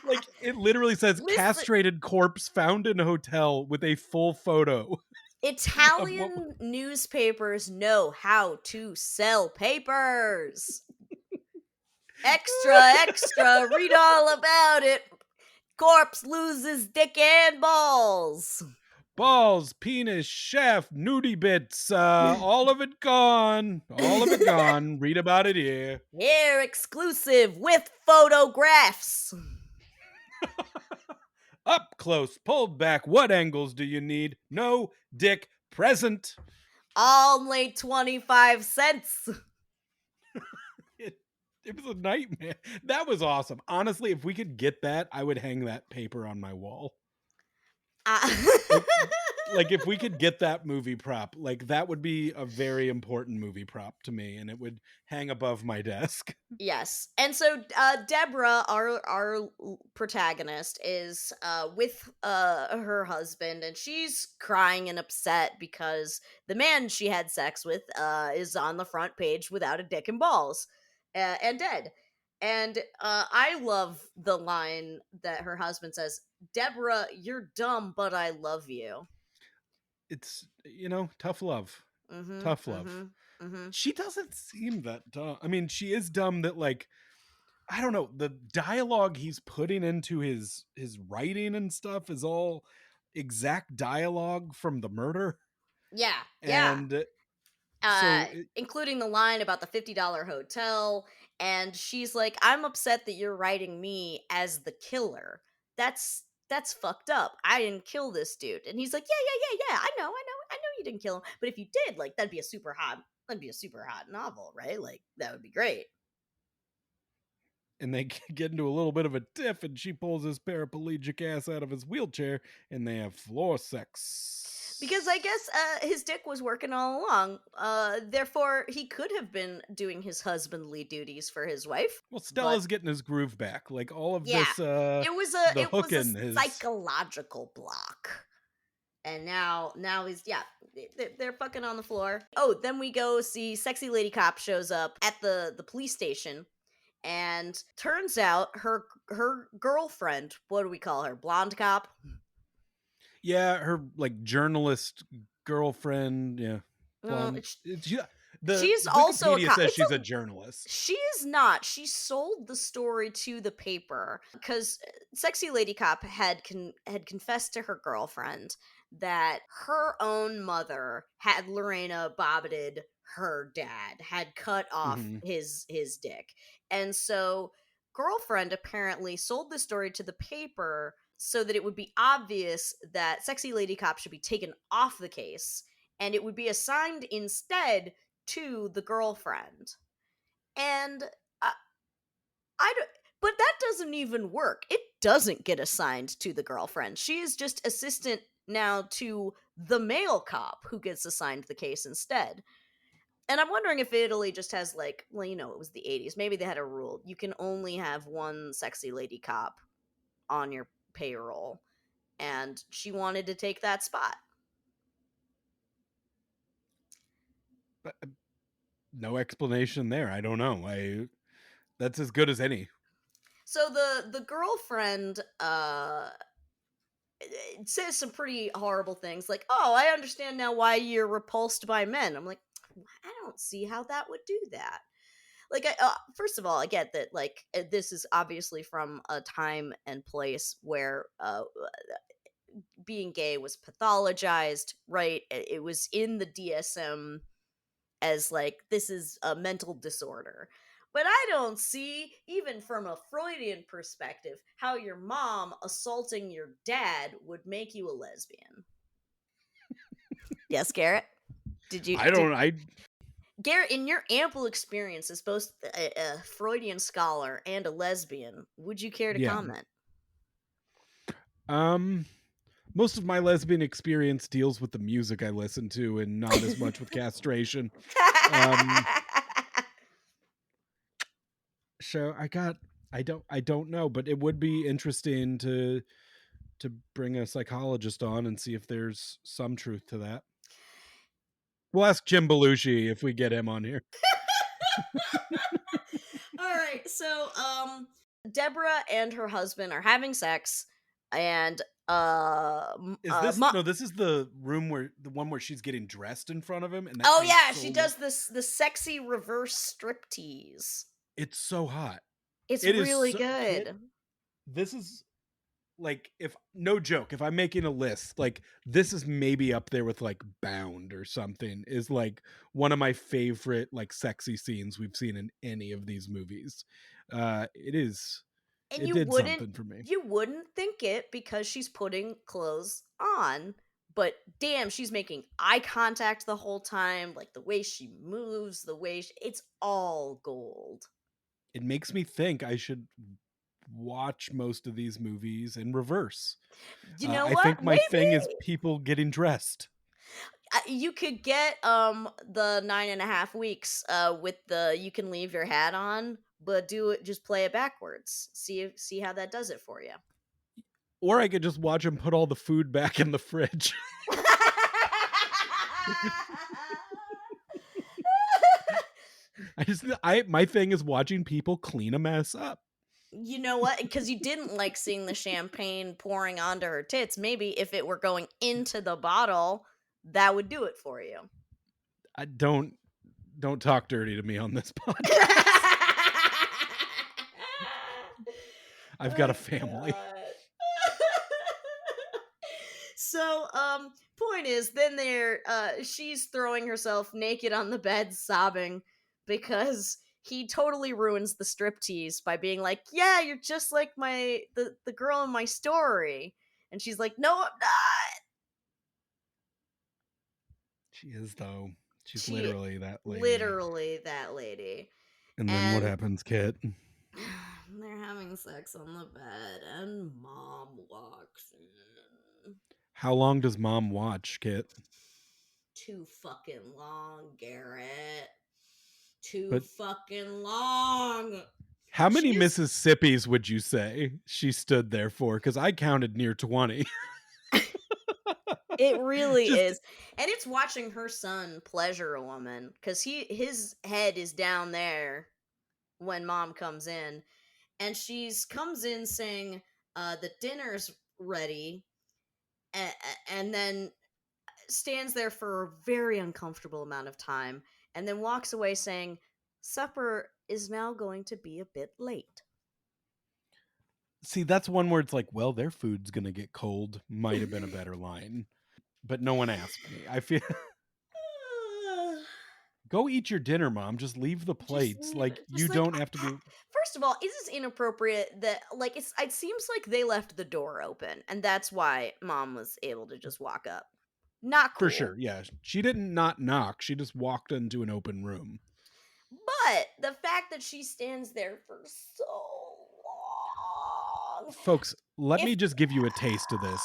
Like it literally says Listen, castrated corpse found in a hotel with a full photo of what. Italian newspapers know how to sell papers. Extra, extra, read all about it. Corpse loses dick and balls. Balls, penis, shaft, nudie bits, all of it gone. All of it gone. Read about it here. Here, exclusive with photographs. Up close, pulled back. What angles do you need? No dick present. Only 25 cents. It, it was a nightmare. That was awesome. Honestly, if we could get that, I would hang that paper on my wall. Uh, Like like if we could get that movie prop, like that would be a very important movie prop to me and it would hang above my desk. Yes. And so Deborah, our protagonist, is with her husband, and she's crying and upset because the man she had sex with is on the front page without a dick and balls and dead. And I love the line that her husband says, "Deborah, you're dumb, but I love you." It's, tough love. Mhm. Tough love. Mhm. Mhm. She doesn't seem that dumb. I mean, she is dumb that like, I don't know, the dialogue he's putting into his writing and stuff is all exact dialogue from the murder. Yeah. Yeah. And uh so it, Including the line about the $50 hotel, and she's like, I'm upset that you're writing me as the killer. That's that's fucked up. I didn't kill this dude. And he's like, yeah. I know you didn't kill him. But if you did, like, that'd be a super hot novel, right? Like, that would be great. And they get into a little bit of a tiff, and she pulls his paraplegic ass out of his wheelchair, and they have floor Because I sex. guess his dick was working all along. Therefore, he could have been doing his husbandly duties for his wife. Well, But Stella's getting his groove back. Like all of yeah, this, it the was a hooking is. psychological block. And now he's, yeah, they're fucking on the floor. Oh, then we go see sexy lady cop shows up at the police station, and turns out her girlfriend, what do we call her, blonde cop? Yeah, her like journalist girlfriend. Yeah, No, blonde. Yeah, the she's also a Wikipedia cop. says It's she's a a journalist. She is not. She sold the story to the paper because sexy lady cop had confessed to her girlfriend that her own mother had Lorena bobbited her dad, had cut off Hmm. his dick. And so girlfriend apparently sold the story to the paper so that it would be obvious that sexy lady cop should be taken off the case, and it would be assigned instead to the girlfriend. And I, I don't, but that doesn't even work. It doesn't get assigned to the girlfriend. She is just assistant now to the male cop who gets assigned the case instead. And I'm wondering if Italy just has, like, well, it was the 80s. Maybe they had a rule. You can only have one sexy lady cop on your payroll. And she wanted to take that spot. But no explanation there. I don't know. That's as good as any. So the girlfriend it says some pretty horrible things like, "Oh, I understand now why you're repulsed by men." I'm like, I don't see how that would do that. Like, first of all, I get that, like, this is obviously from a time and place where being gay was pathologized, right? It was in the DSM as, like, this is a mental disorder. But I don't see, even from a Freudian perspective, how your mom assaulting your dad would make you a lesbian. Yes, Garrett? Did you I did don't. I Garrett, in your ample experience as both a Freudian scholar and a lesbian, would you care to yeah. comment? Um. Most of my lesbian experience deals with the music I listen to, and not as much with castration. Um. So I don't know, but it would be interesting to bring a psychologist on and see if there's some truth to that. We'll ask Jim Belushi if we get him on here. All right, so Deborah and her husband are having sex, and Is this mo- no? This is the one where she's getting dressed in front of him, and that oh takes yeah, so she long. does the sexy reverse striptease. It's so hot. It's It is really so kid. good. This is like, if no joke, if I'm making a list, like this is maybe up there with like Bound or something. Is like one of my favorite like sexy scenes we've seen in any of these movies. It is. And It did something for me. you wouldn't think it because she's putting clothes on, but damn, she's making eye contact the whole time, like the way she moves, it's all gold. It makes me think I should watch most of these movies in reverse. You know I what? think my thing is Maybe people getting dressed. you could get the 9.5 weeks with the you can leave your hat on, but do it, just play it backwards. See how that does it for you. Or I could just watch them put all the food back in the fridge. I my thing is watching people clean a mess up. You know what? Because you didn't like seeing the champagne pouring onto her tits. Maybe if it were going into the bottle, that would do it for you. I don't talk dirty to me on this podcast. I've got a Oh family. god. So, point is, then she's throwing herself naked on the bed, sobbing because he totally ruins the striptease by being like, "Yeah, you're just like the girl in my story." And she's like, "No, I'm not." She is, though. She's She literally that lady. literally that lady. And then what And happens, Kit? they're having sex on the bed and mom walks in. How long does mom watch, Kit? Too fucking long, Garrett. Too But fucking long. how many She's Mississippis would you say she stood there for? Because I counted near 20. It really Just is. And it's watching her son pleasure a woman cuz his head is down there when mom comes in, and she's comes in saying the dinner's ready, and then stands there for a very uncomfortable amount of time, and then walks away saying supper is now going to be a bit late. see, that's one where it's like, well, their food's gonna get cold. Might have been a better line, but no one asked me. I feel go eat your dinner, mom. Just leave the Just plates. leave Like it. you Just like, don't have to be first of all, is this inappropriate that like it seems like they left the door open and that's why mom was able to just walk up. Not for cool. sure. Yeah, she didn't not knock. She just walked into an open room. But the fact that she stands there for so long, Folks, let if me just give you a taste of this.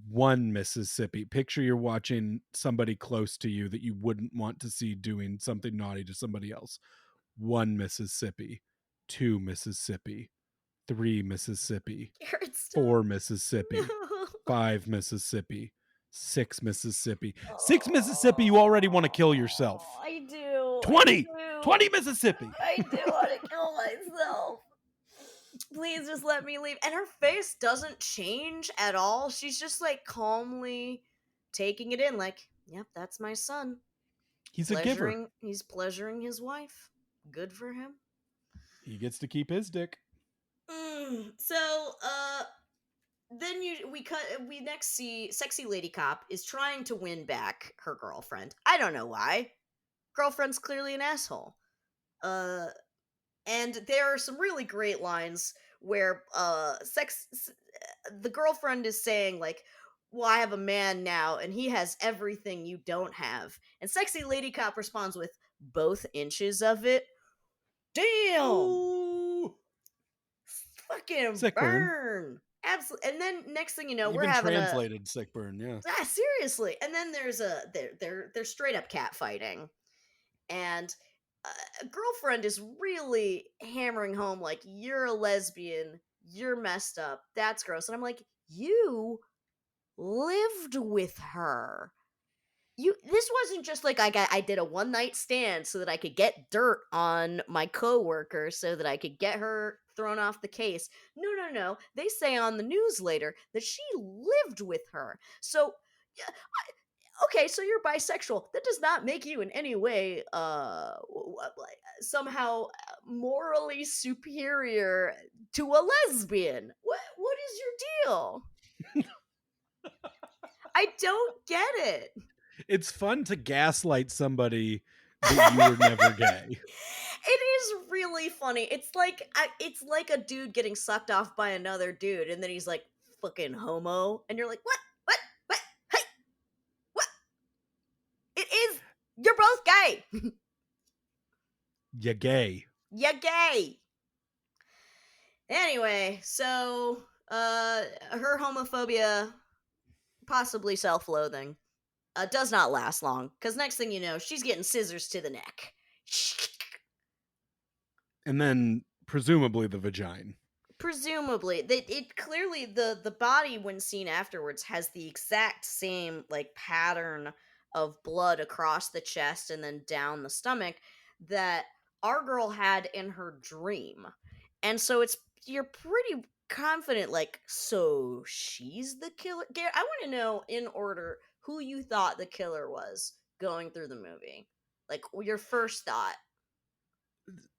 One Mississippi. Picture you're watching somebody close to you that you wouldn't want to see doing something naughty to somebody else. One Mississippi, two Mississippi, three Mississippi, Garrett, stop. four Mississippi, No. five Mississippi, six Mississippi. Six Mississippi, you already want to kill Oh, yourself. I do. I 20, do. 20 Mississippi. I do want to kill myself. Please just let me leave. And her face doesn't change at all. She's just like calmly taking it in, like, yep, that's my son. He's a giver. He's pleasuring his wife. Good for him. He gets to keep his dick. So, then we next see sexy lady cop is trying to win back her girlfriend. I don't know why. Girlfriend's clearly an asshole. Uh, and there are some really great lines where the girlfriend is saying like, well, I have a man now and he has everything you don't have, and sexy lady cop responds with both inches of it. Damn. Ooh. Fucking Sick burn. burn. Absolutely. And then next thing you know, we're Even having a translated sick burn, yeah. seriously. And then there's a they're straight up cat fighting, and a girlfriend is really hammering home like, you're a lesbian, you're messed up, that's gross. And I'm like, you lived with her. This wasn't just like I did a one night stand so that I could get dirt on my coworker so that I could get her thrown off the case. No, no, no. They say on the news later that she lived with her. So yeah, okay, so you're bisexual. That does not make you in any way like somehow morally superior to a lesbian. What is your deal? I don't get it. It's fun to gaslight somebody that you were never gay. It is really funny. It's like a dude getting sucked off by another dude, and then he's like, "Fucking homo," and you're like, "What? What? What? Hey, what? It is. You're both gay. You gay. You're gay." Anyway, so her homophobia, possibly self-loathing, does not last long because next thing you know, she's getting scissors to the neck. And then presumably the vagina. Presumably, it clearly the body when seen afterwards has the exact same like pattern of blood across the chest and then down the stomach that our girl had in her dream. And so it's you're pretty confident like, so she's the killer. Garrett, I want to know in order who you thought the killer was going through the movie. Like your first thought.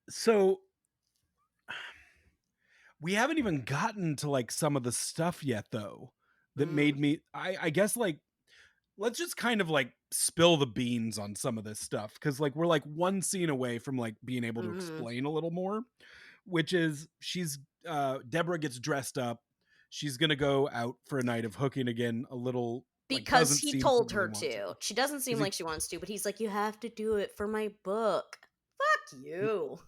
So we haven't even gotten to like some of the stuff yet though that Mm, made me I guess like let's just kind of like spill the beans on some of this stuff, because like we're like one scene away from like being able to Mhm. explain a little more, which is she's Deborah gets dressed up. She's gonna go out for a night of hooking again, a little like Because doesn't he seem to told really her want to. to. She doesn't seem Because he like she wants to, but he's like, "You have to do it for my book." Fuck you.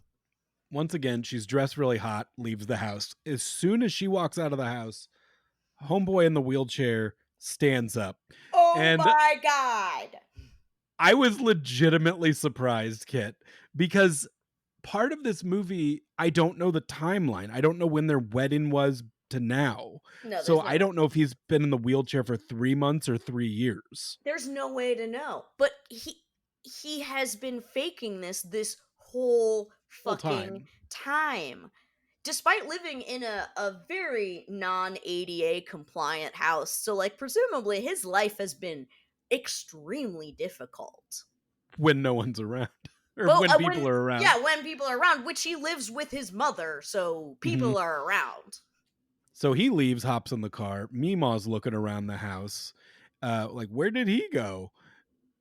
once again, she's dressed really hot, leaves the house. As soon as she walks out of the house, homeboy in the wheelchair stands up. Oh And my god. I was legitimately surprised, Kit, because part of this movie, I don't know the timeline. I don't know when their wedding was to now. No, So there's I no don't know if he's been in the wheelchair for 3 months or 3 years. there's no way to know. But he has been faking this whole Whole fucking time. time. Despite living in a very non-ADA compliant house. So like presumably his life has been extremely difficult. When no one's around or But when when people are around. yeah, when people are around, which he lives with his mother, so Mhm. people are around. So he leaves, hops in the car. Meemaw's looking around the house, like, "Where did he go?"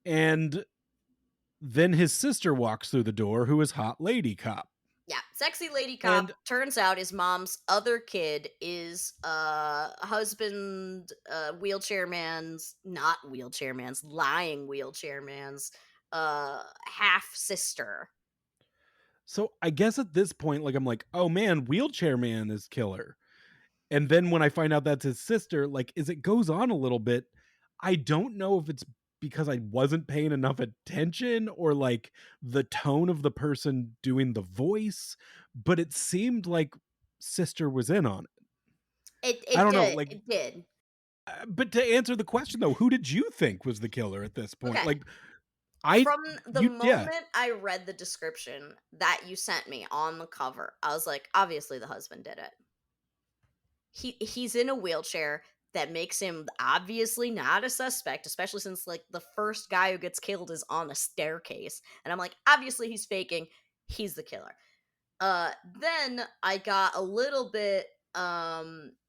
And then his sister walks through the door, who is Hot Lady Cop. Yeah, sexy lady cop. And Turns out his mom's other kid is husband wheelchair man's not wheelchair man's lying wheelchair man's half sister. so I guess at this point, like, I'm like, "Oh, man, Wheelchair Man is killer." And then when I find out that's his sister, like, as it goes on a little bit, I don't know if it's because I wasn't paying enough attention or, like, the tone of the person doing the voice, but it seemed like sister was in on it. It I it don't know, did like, it did. but to answer the question though, who did you think was the killer at this point? Okay. Like, I From the you yeah, moment I read the description that you sent me on the cover, I was like, obviously the husband did it. He's in a wheelchair that makes him obviously not a suspect, especially since like the first guy who gets killed is on a staircase. And I'm like, obviously he's faking. He's the killer. Then I got a little bit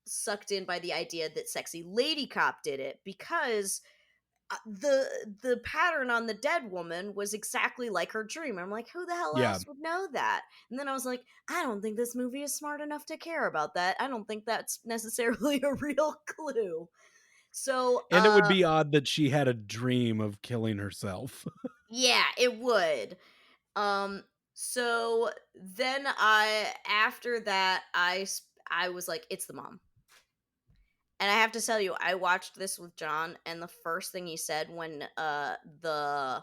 sucked in by the idea that sexy lady cop did it because the pattern on the dead woman was exactly like her dream. I'm like, who the hell yeah. else would know that? And then I was like, I don't think this movie is smart enough to care about that. I don't think that's necessarily a real clue. So, And it would be odd that she had a dream of killing herself. yeah, it would. Um, so then I after that I was like, it's the mom. And I have to tell you, I watched this with John, and the first thing he said when the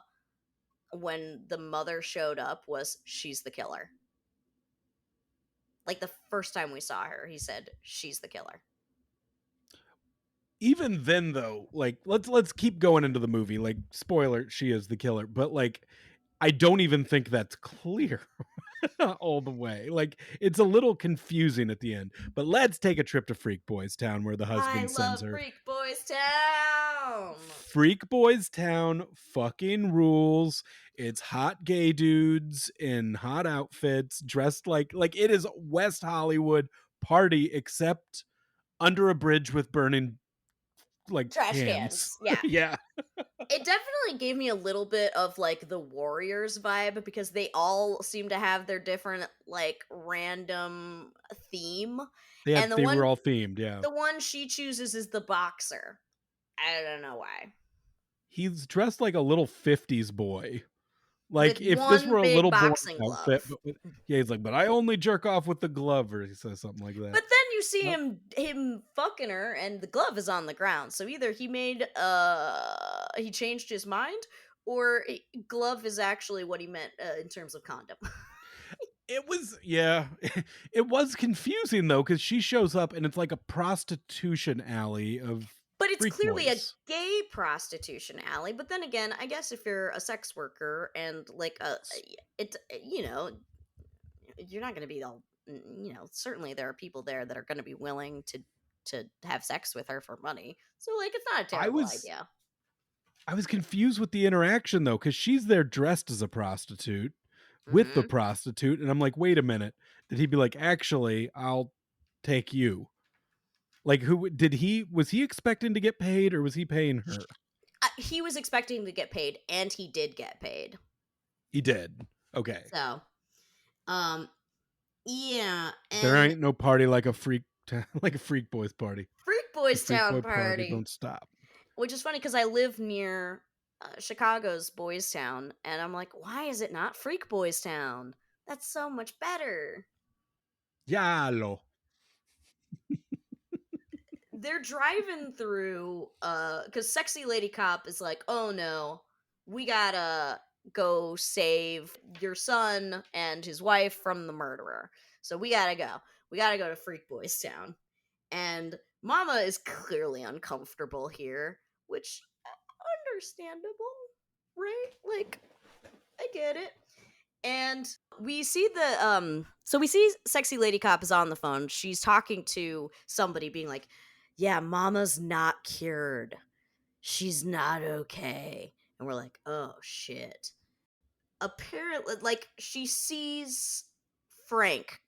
mother showed up was she's the killer. Like the first time we saw her, he said she's the killer. Even then though, like let's keep going into the movie. Like spoiler, she is the killer, but like I don't even think that's clear all the way. Like it's a little confusing at the end. But let's take a trip to Freak Boys Town where the I husband sends love her. Freak Boys Town. Freak Boys Town fucking rules. It's hot gay dudes in hot outfits dressed like it is West Hollywood party except under a bridge with burning like Trash cans. cans. Yeah. Yeah. It definitely gave me a little bit of like the Warriors vibe because they all seem to have their different like random theme. And They were all themed, yeah. the one she chooses is the boxer. I don't know why. He's dressed like a little 50s boy. With Like, if this were one a big little boy's boxing outfit, glove. but with yeah, he's like, "But I only jerk off with the glove," or he says something like that. But then you see Uh, him fucking her and the glove is on the ground. So either he changed his mind or glove is actually what he meant in terms of condom. it was yeah, it was confusing, though, because she shows up and it's like a prostitution alley of But it's freak clearly a boys. gay prostitution alley. But then again, I guess if you're a sex worker and like S it, you know, you're not going to be all, you know. Certainly there are people there that are going to be willing to have sex with her for money. So like, it's not a I terrible was idea. I was confused with the interaction, though, because she's there dressed as a prostitute with the Hmm. prostitute, and I'm like, "Wait a minute." Did he be like, "Actually, I'll take you?" Like, who did he was he expecting to get paid or was he paying her? He was expecting to get paid, and he did get paid. He did. Okay. So, um, yeah, There and ain't no party like a freak like a freak boys party. Freak The Boys freak Town boy party party, don't stop. which is funny because I live near Chicago's Boys Town, and I'm like, why is it not Freak Boys Town? That's so much better. Yalo. They're driving through because Sexy Lady Cop is like, oh no, we gotta go save your son and his wife from the murderer. So we gotta go to Freak Boys Town. And Mama is clearly uncomfortable here, which understandable, right? Like, I get it. And we see Sexy Lady Cop is on the phone. She's talking to somebody being like, "Yeah, Mama's not cured. She's not okay." And we're like, "Oh shit." Apparently, like, she sees Frank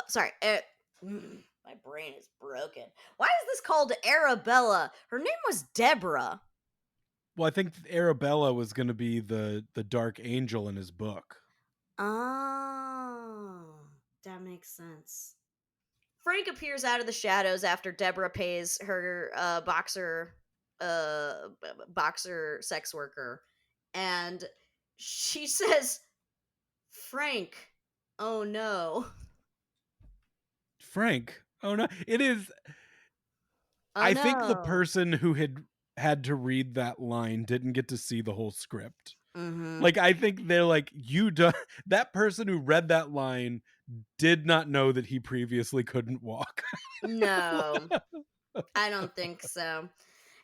sorry, my brain is broken. Why is this called Arabella? Her name was Deborah. Well, I think Arabella was going to be the dark angel in his book. Oh, that makes sense. Frank appears out of the shadows after Deborah pays her boxer sex worker, and she says, "Frank, oh no, Frank. Oh no. It is oh I think the no." person who had to read that line didn't get to see the whole script. Mm-hmm. Like I think they're like you do that person who read that line did not know that he previously couldn't walk. No, I don't think so.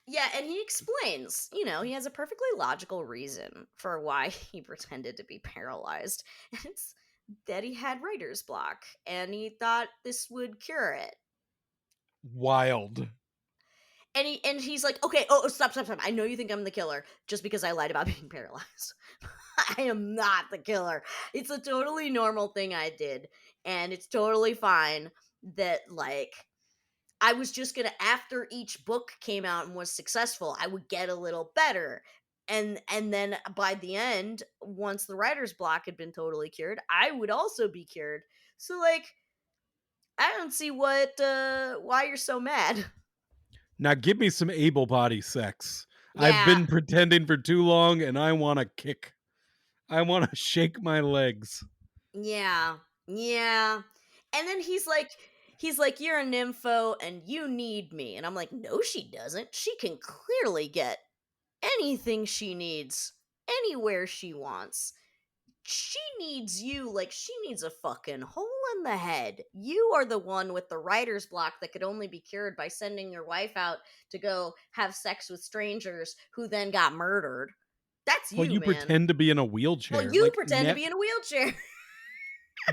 Yeah, and he explains, he has a perfectly logical reason for why he pretended to be paralyzed. And it's that he had writer's block and he thought this would cure it. Wild. And he's like, "Okay, oh, stop, stop, stop. I know you think I'm the killer just because I lied about being paralyzed. I am not the killer. It's a totally normal thing I did, and it's totally fine that like I was just gonna after each book came out and was successful, I would get a little better. And then by the end, once the writer's block had been totally cured, I would also be cured. So like I don't see why you're so mad. Now give me some able body sex. I've Yeah, been pretending for too long and I want to kick. I want to shake my legs. yeah, yeah. And then he's like, "You're a nympho and you need me." And I'm like, "No, she doesn't. She can clearly get anything she needs anywhere she wants. She needs you like she needs a fucking hole in the head. You are the one with the writer's block that could only be cured by sending your wife out to go have sex with strangers who then got murdered. That's Well, you, you man. pretend to be in a Well, wheelchair. you pretend to be in a wheelchair."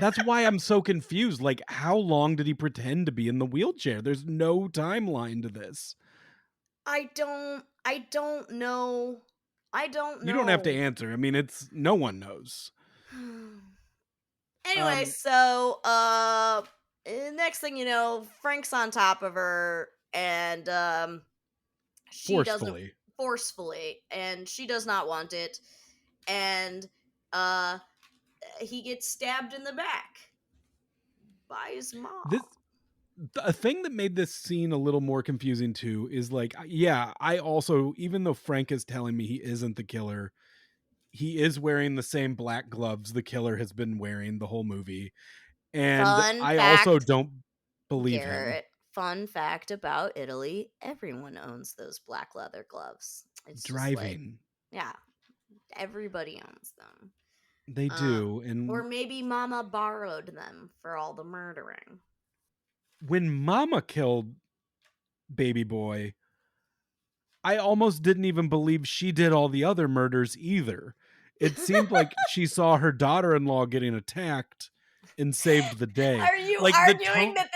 That's why I'm so confused. Like, how long did he pretend to be in the wheelchair? There's no timeline to this. I don't know. I don't You don't have to know. answer. I mean, it's no one knows. Anyway, Um, so next thing you know, Frank's on top of her and she doesn't forcefully. forcefully and she does not want it and uh he gets stabbed in the back by his This mom. a thing that made this scene a little more confusing too is like, yeah, I also, even though Frank is telling me he isn't the killer, he is wearing the same black gloves the killer has been wearing the whole movie. And Fun I also fact, don't believe him. Garrett. Fun fact about Italy: everyone owns those black leather gloves. It's just like, Driving. yeah, everybody owns them. They Uh, do. or And maybe Mama borrowed them for all the murdering. when Mama killed Baby Boy, I almost didn't even believe she did all the other murders either. It seemed like she saw her daughter-in-law getting attacked and saved the day. Are you Like the arguing tone that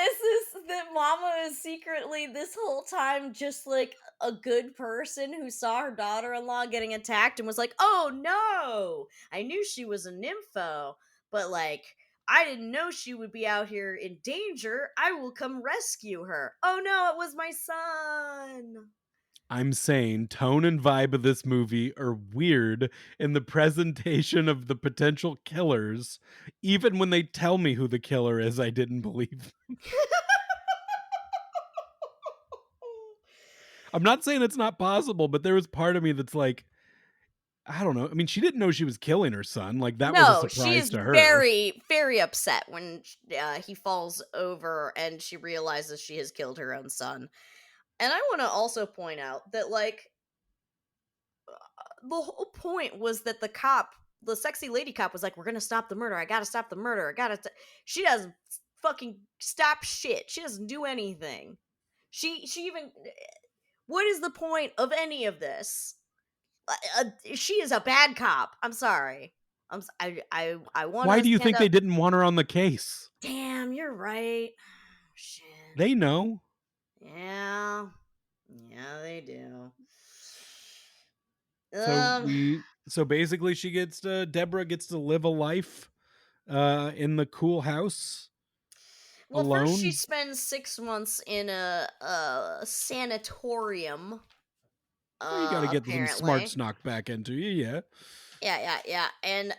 that Mama is secretly this whole time just like a good person who saw her daughter-in-law getting attacked and was like, "Oh no, I knew she was a nympho, but like I didn't know she would be out here in danger. I will come rescue her. Oh no, it was my son." I'm saying tone and vibe of this movie are weird in the presentation of the potential killers. Even when they tell me who the killer is, I didn't believe. I'm not saying it's not possible, but there was part of me that's like, I don't know. I mean, she didn't know she was killing her son. Like that was a No, she surprise is to her. very, very upset when he falls over and she realizes she has killed her own son. And I want to also point out that, like, the whole point was that the sexy lady cop, was like, "We're gonna stop the murder. I gotta stop the murder. I gotta." She doesn't fucking stop shit. She doesn't do anything. She even. What is the point of any of this? She is a bad cop. I'm sorry. I want Why to do you stand think they up. didn't want her on the case? Damn, you're right. Shit. They know. Yeah. Yeah, they do. So Um. so basically she gets to Deborah gets to live a life in the cool house Well, first she alone. spends 6 months in a sanatorium. Well, you got to get some Apparently. smarts knocked back into you, yeah. Yeah, yeah, yeah. And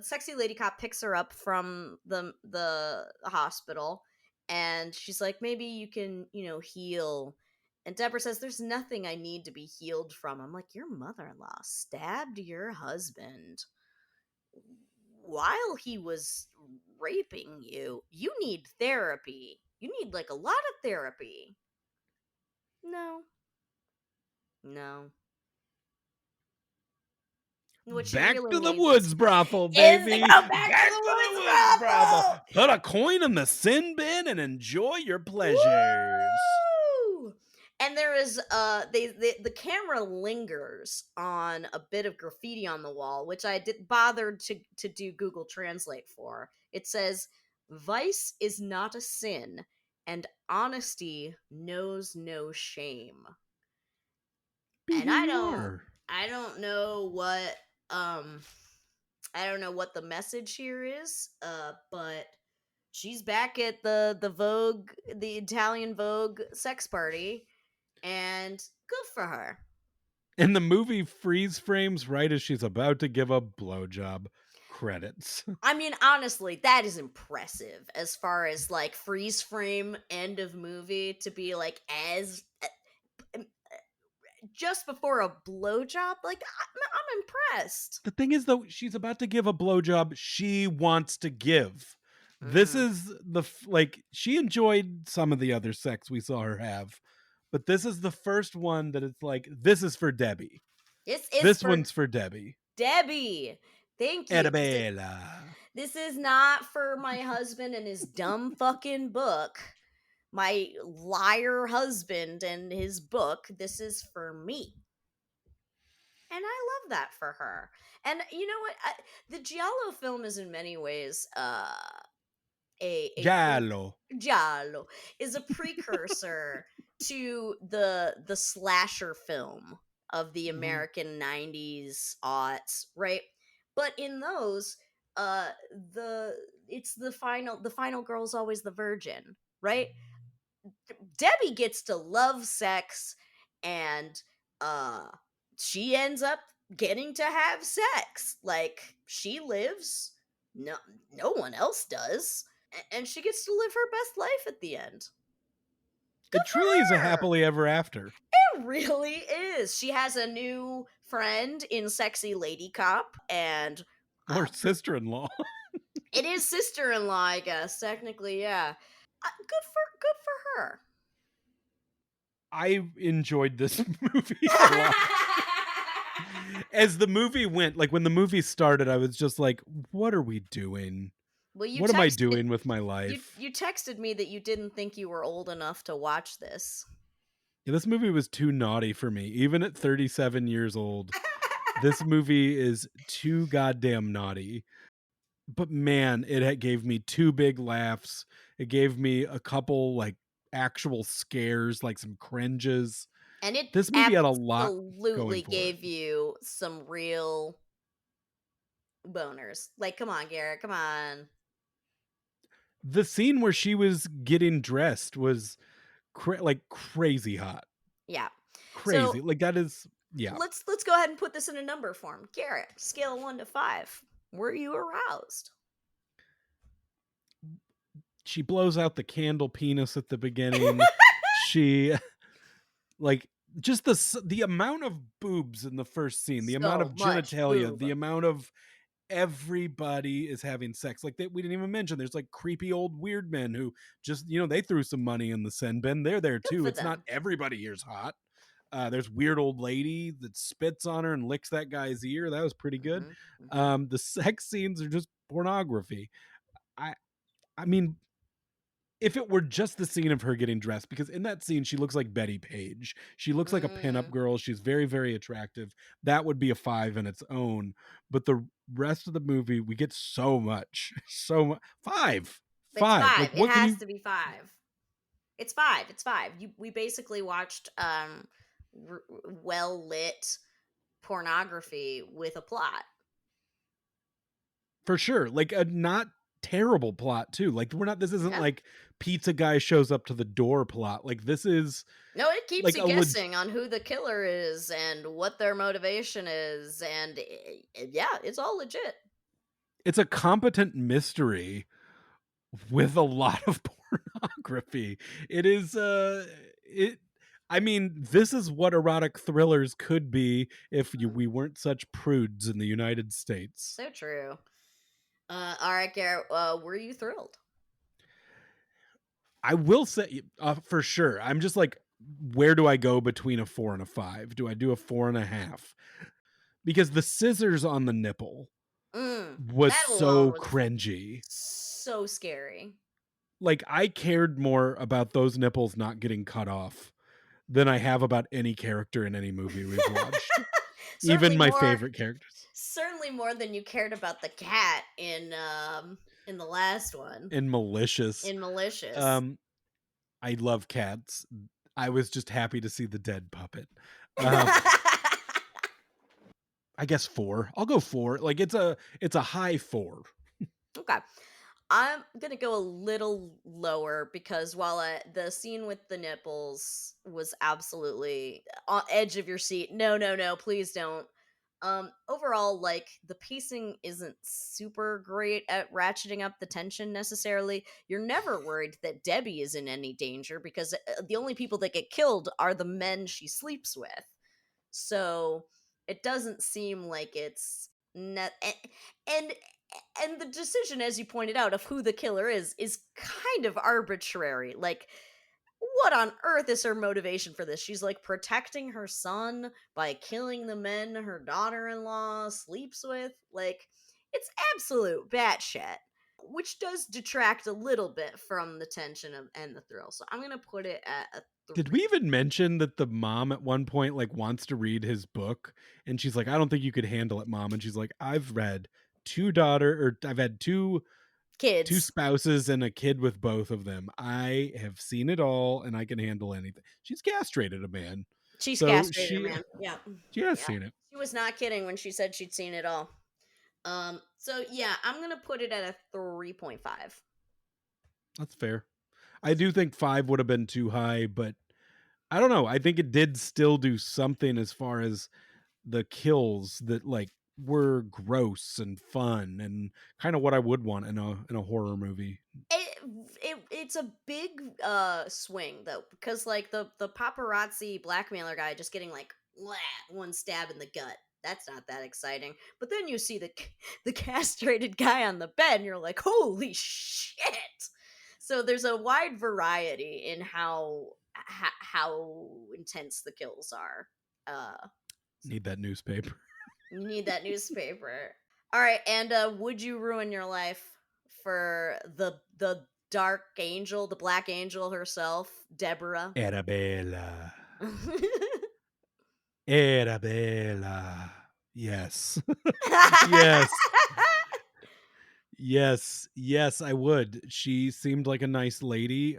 sexy lady cop picks her up from the hospital, and she's like, maybe you can, heal. And Deborah says, there's nothing I need to be healed from. I'm like, your mother-in-law stabbed your husband while he was raping you. You need therapy. You need, like, a lot of therapy. No. No. What she Back really to the needs is woods brothel, to baby. go back to Back the to the woods woods brothel. brothel. Put a coin in the sin bin and enjoy your pleasures. Woo! And there is the camera lingers on a bit of graffiti on the wall, which I did bothered to do Google Translate for. It says, "Vice is not a sin, and honesty knows no shame." Be And who you are. I don't know what um I don't know what the message here is, but she's back at the Vogue, the Italian Vogue sex party, and good for her. And the movie freeze frames right as she's about to give a blowjob. Credits. I mean, honestly, that is impressive as far as, like, freeze frame end of movie to be like as um, just before a blowjob. Like, I'm impressed. The thing is, though, she's about to give a blowjob she wants to give. This Hmm. is like she enjoyed some of the other sex we saw her have, but this is the first one that it's like this is for Debbie. This is This for one's for Debbie. Debbie. Thank you. Arabella. This is not for my husband and his dumb fucking book. My liar husband and his book. This is for me. And I love that for her. And you know what? The Giallo film is in many ways a Giallo. Giallo is a precursor to the slasher film of the Mhm. American 90s aughts, right? But in those, the it's the final girl's always the virgin, right? Debbie gets to love sex, and uh she ends up getting to have sex. Like, she lives, no no one else does, and she gets to live her best life at the end. Good It truly is a for her. happily ever after. It really is. She has a new friend in Sexy Lady Cop, and Or uh, sister-in-law. it is sister-in-law, I guess, technically. Yeah. Good for her. I enjoyed this movie a lot. As the movie went, like when the movie started, I was just like, what are we doing? Well, you What am I texted doing with my you life? you texted me that you didn't think you were old enough to watch this. Yeah, this movie was too naughty for me. Even at 37 years old, this movie is too goddamn naughty. But man, gave me two big laughs. It gave me a couple like actual scares, like some cringes. And it This movie had a lot going absolutely for it. gave you some real boners. Like, come on, Garrett, come on. The scene where she was getting dressed was like crazy hot. Yeah. So Crazy. Like that is yeah. let's go ahead and put this in a number form. Garrett, scale of 1 to 5. Were you aroused? She blows out the candle penis at the beginning. She like just the amount of boobs in the first scene, the amount So of much genitalia, boob. the amount of everybody is having sex. Like we didn't even mention there's like creepy old weird men who just, they threw some money in the sin bin. They're there Good too. for It's not them. everybody here's hot. There's weird old lady that spits on her and licks that guy's ear. That was pretty good. Hmm. Hmm. The sex scenes are just pornography. I I mean, if it were just the scene of her getting dressed, because in that scene she looks like Betty Page. She looks like a pinup Mm. girl. She's very, very attractive. That would be a 5 in its own. But the rest of the movie, we get so much, so much. Five, It's five. Like, five. It what can has you? to be five. It's five. It's five. We basically watched well lit pornography with a plot. For sure, like a not terrible plot too. Like we're not. This isn't Yeah. like pizza guy shows up to the door plot. Like this is No, it keeps like you a leg. guessing on who the killer is and what their motivation is, and yeah, it's all legit. It's a competent mystery with a lot of pornography. It is it I mean, this is what erotic thrillers could be if we weren't such prudes in the United States. So true. All right, Garrett. Were you thrilled? I will say for sure. I'm just like, where do I go between a 4 and a 5? Do I do a 4.5? Because the scissors on the nipple was That alone so was cringy. so scary. Like I cared more about those nipples not getting cut off than I have about any character in any movie we've watched. Even certainly my more, favorite characters. certainly more than you cared about the cat in the last one And malicious. in Malicious. Um, I love cats. I was just happy to see the dead puppet. Um, I guess 4. I'll go 4. Like it's a high 4. Okay. I'm gonna go a little lower because while the scene with the nipples was absolutely on edge of your seat, no, no, no, please don't. Overall, like the pacing isn't super great at ratcheting up the tension necessarily. You're never worried that Debbie is in any danger because the only people that get killed are the men she sleeps with. So it doesn't seem like it's net and and the decision, as you pointed out, of who the killer is kind of arbitrary. Like, what on earth is her motivation for this? She's like protecting her son by killing the men her daughter-in-law sleeps with. Like, it's absolute batshit, which does detract a little bit from the tension and the thrill. So I'm gonna put it at a Did we 3. even mention that the mom at one point like wants to read his book and she's like, I don't think you could handle it, mom. And she's like, I've had two Kids. spouses and a kid with both of them. I have seen it all and I can handle anything. She's castrated a man. She's So castrated her, man. Yeah. she has Yeah. seen it. She was not kidding when she said she'd seen it all. So yeah, I'm gonna put it at a 3.5. That's fair. I do think 5 would have been too high, but I don't know. I think it did still do something as far as the kills that like were gross and fun and kind of what I would want in a horror movie. It, it's a big swing though, because like the paparazzi blackmailer guy just getting like wah, one stab in the gut. That's not that exciting. But then you see the the castrated guy on the bed, and you're like, holy shit! So there's a wide variety in how intense the kills are. Uh, Need that newspaper. You need that newspaper. All right, and would you ruin your life for the dark angel, the black angel herself, Deborah? Arabella. Arabella. Yes. Yes. Yes, yes, I would. She seemed like a nice lady.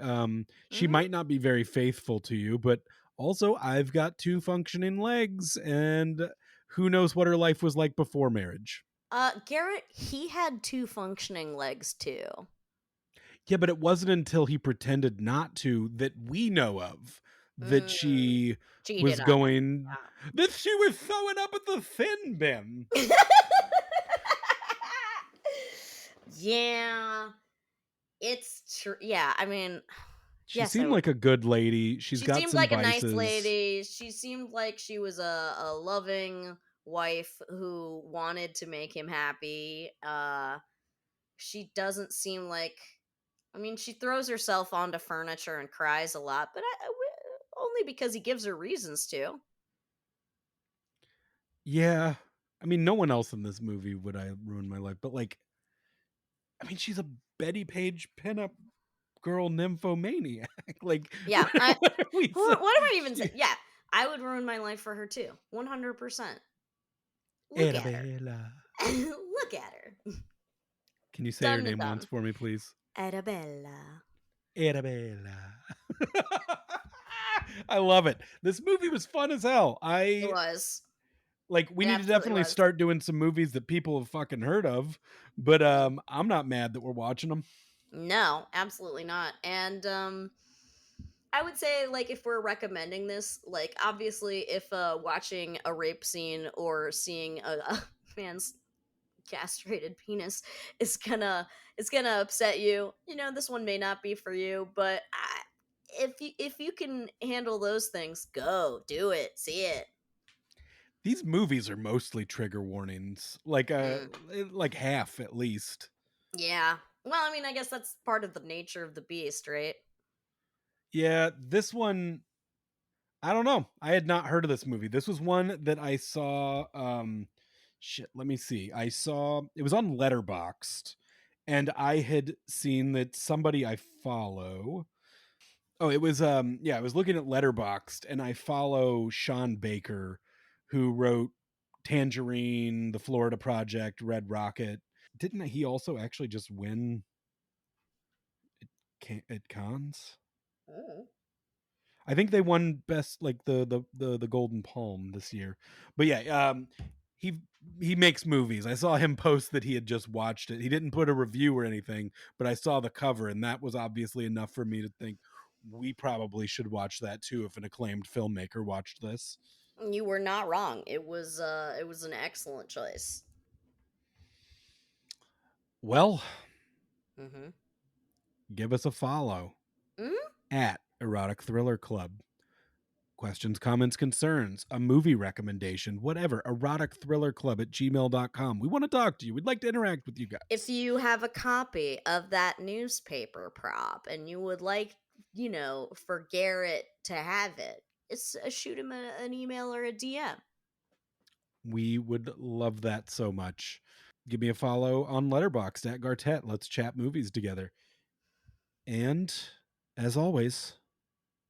She Mhm. might not be very faithful to you, but also I've got 2 functioning legs, and who knows what her life was like before marriage. Garrett, he had two functioning legs too. Yeah, but it wasn't until he pretended not to that we know of that Mm, she cheated was on him. going that she was throwing up at the thin bin. Yeah. Yeah, it's true. Yeah, I mean, She yes, I seemed would. like a good lady. She's She got seemed some like a nice vices. lady. She seemed like she was a loving wife who wanted to make him happy. She doesn't seem like. I mean, she throws herself onto furniture and cries a lot, but only because he gives her reasons to. Yeah. I mean, no one else in this movie would I ruin my life, but like, I mean, she's a Betty Page pinup girl nymphomaniac. Like, Yeah, what are we saying? what am I even saying? Yeah, I would ruin my life for her too. 100%. Look at her. Arabella. Look at her. Can you say her Done and name once done. for me, please? Arabella. Arabella. I love it. This movie was fun as hell. It was. Like, we It need to absolutely definitely was. start doing some movies that people have fucking heard of, but, Mhm. I'm not mad that we're watching them. No, absolutely not. And I would say like if we're recommending this, like obviously if watching a rape scene or seeing a man's castrated penis is gonna upset you, this one may not be for you, but if you can handle those things, go do it, see it. These movies are mostly trigger warnings, Mm, like half at least. yeah. Well, I mean, I guess that's part of the nature of the beast, right? Yeah, this one, I don't know. I had not heard of this movie. This was one that I saw, shit, let me see. I saw it was on Letterboxd, and I had seen that somebody I follow. Oh, it was, yeah, I was looking at Letterboxd, and I follow Sean Baker, who wrote Tangerine, The Florida Project, Red Rocket. Didn't he also actually just win at Cannes? Mm. I think they won best, like the Golden Palm this year. But yeah, he he makes movies. I saw him post that he had just watched it. He didn't put a review or anything, but I saw the cover, and that was obviously enough for me to think we probably should watch that too if an acclaimed filmmaker watched this. You were not wrong. It was an excellent choice. Well, Mm-hmm. give us a follow Hmm. at Erotic Thriller Club. Questions, comments, concerns, a movie recommendation, whatever. Erotic Thriller Club at gmail.com. We want to talk to you. We'd like to interact with you If guys. you have a copy of that newspaper prop and you would like, for Garrett to have it, shoot him an email or a DM. We would love that so much. Give me a follow on Letterboxd at Gartet. Let's chat movies together. And as always,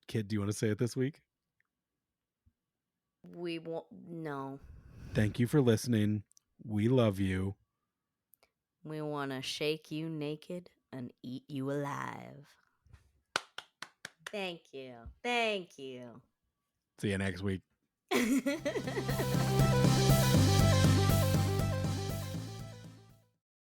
kid, do you want to say it this week? We won't. No, Thank you for listening. We love you. we want to shake you naked and eat you alive. Thank you. Thank you. See you next week.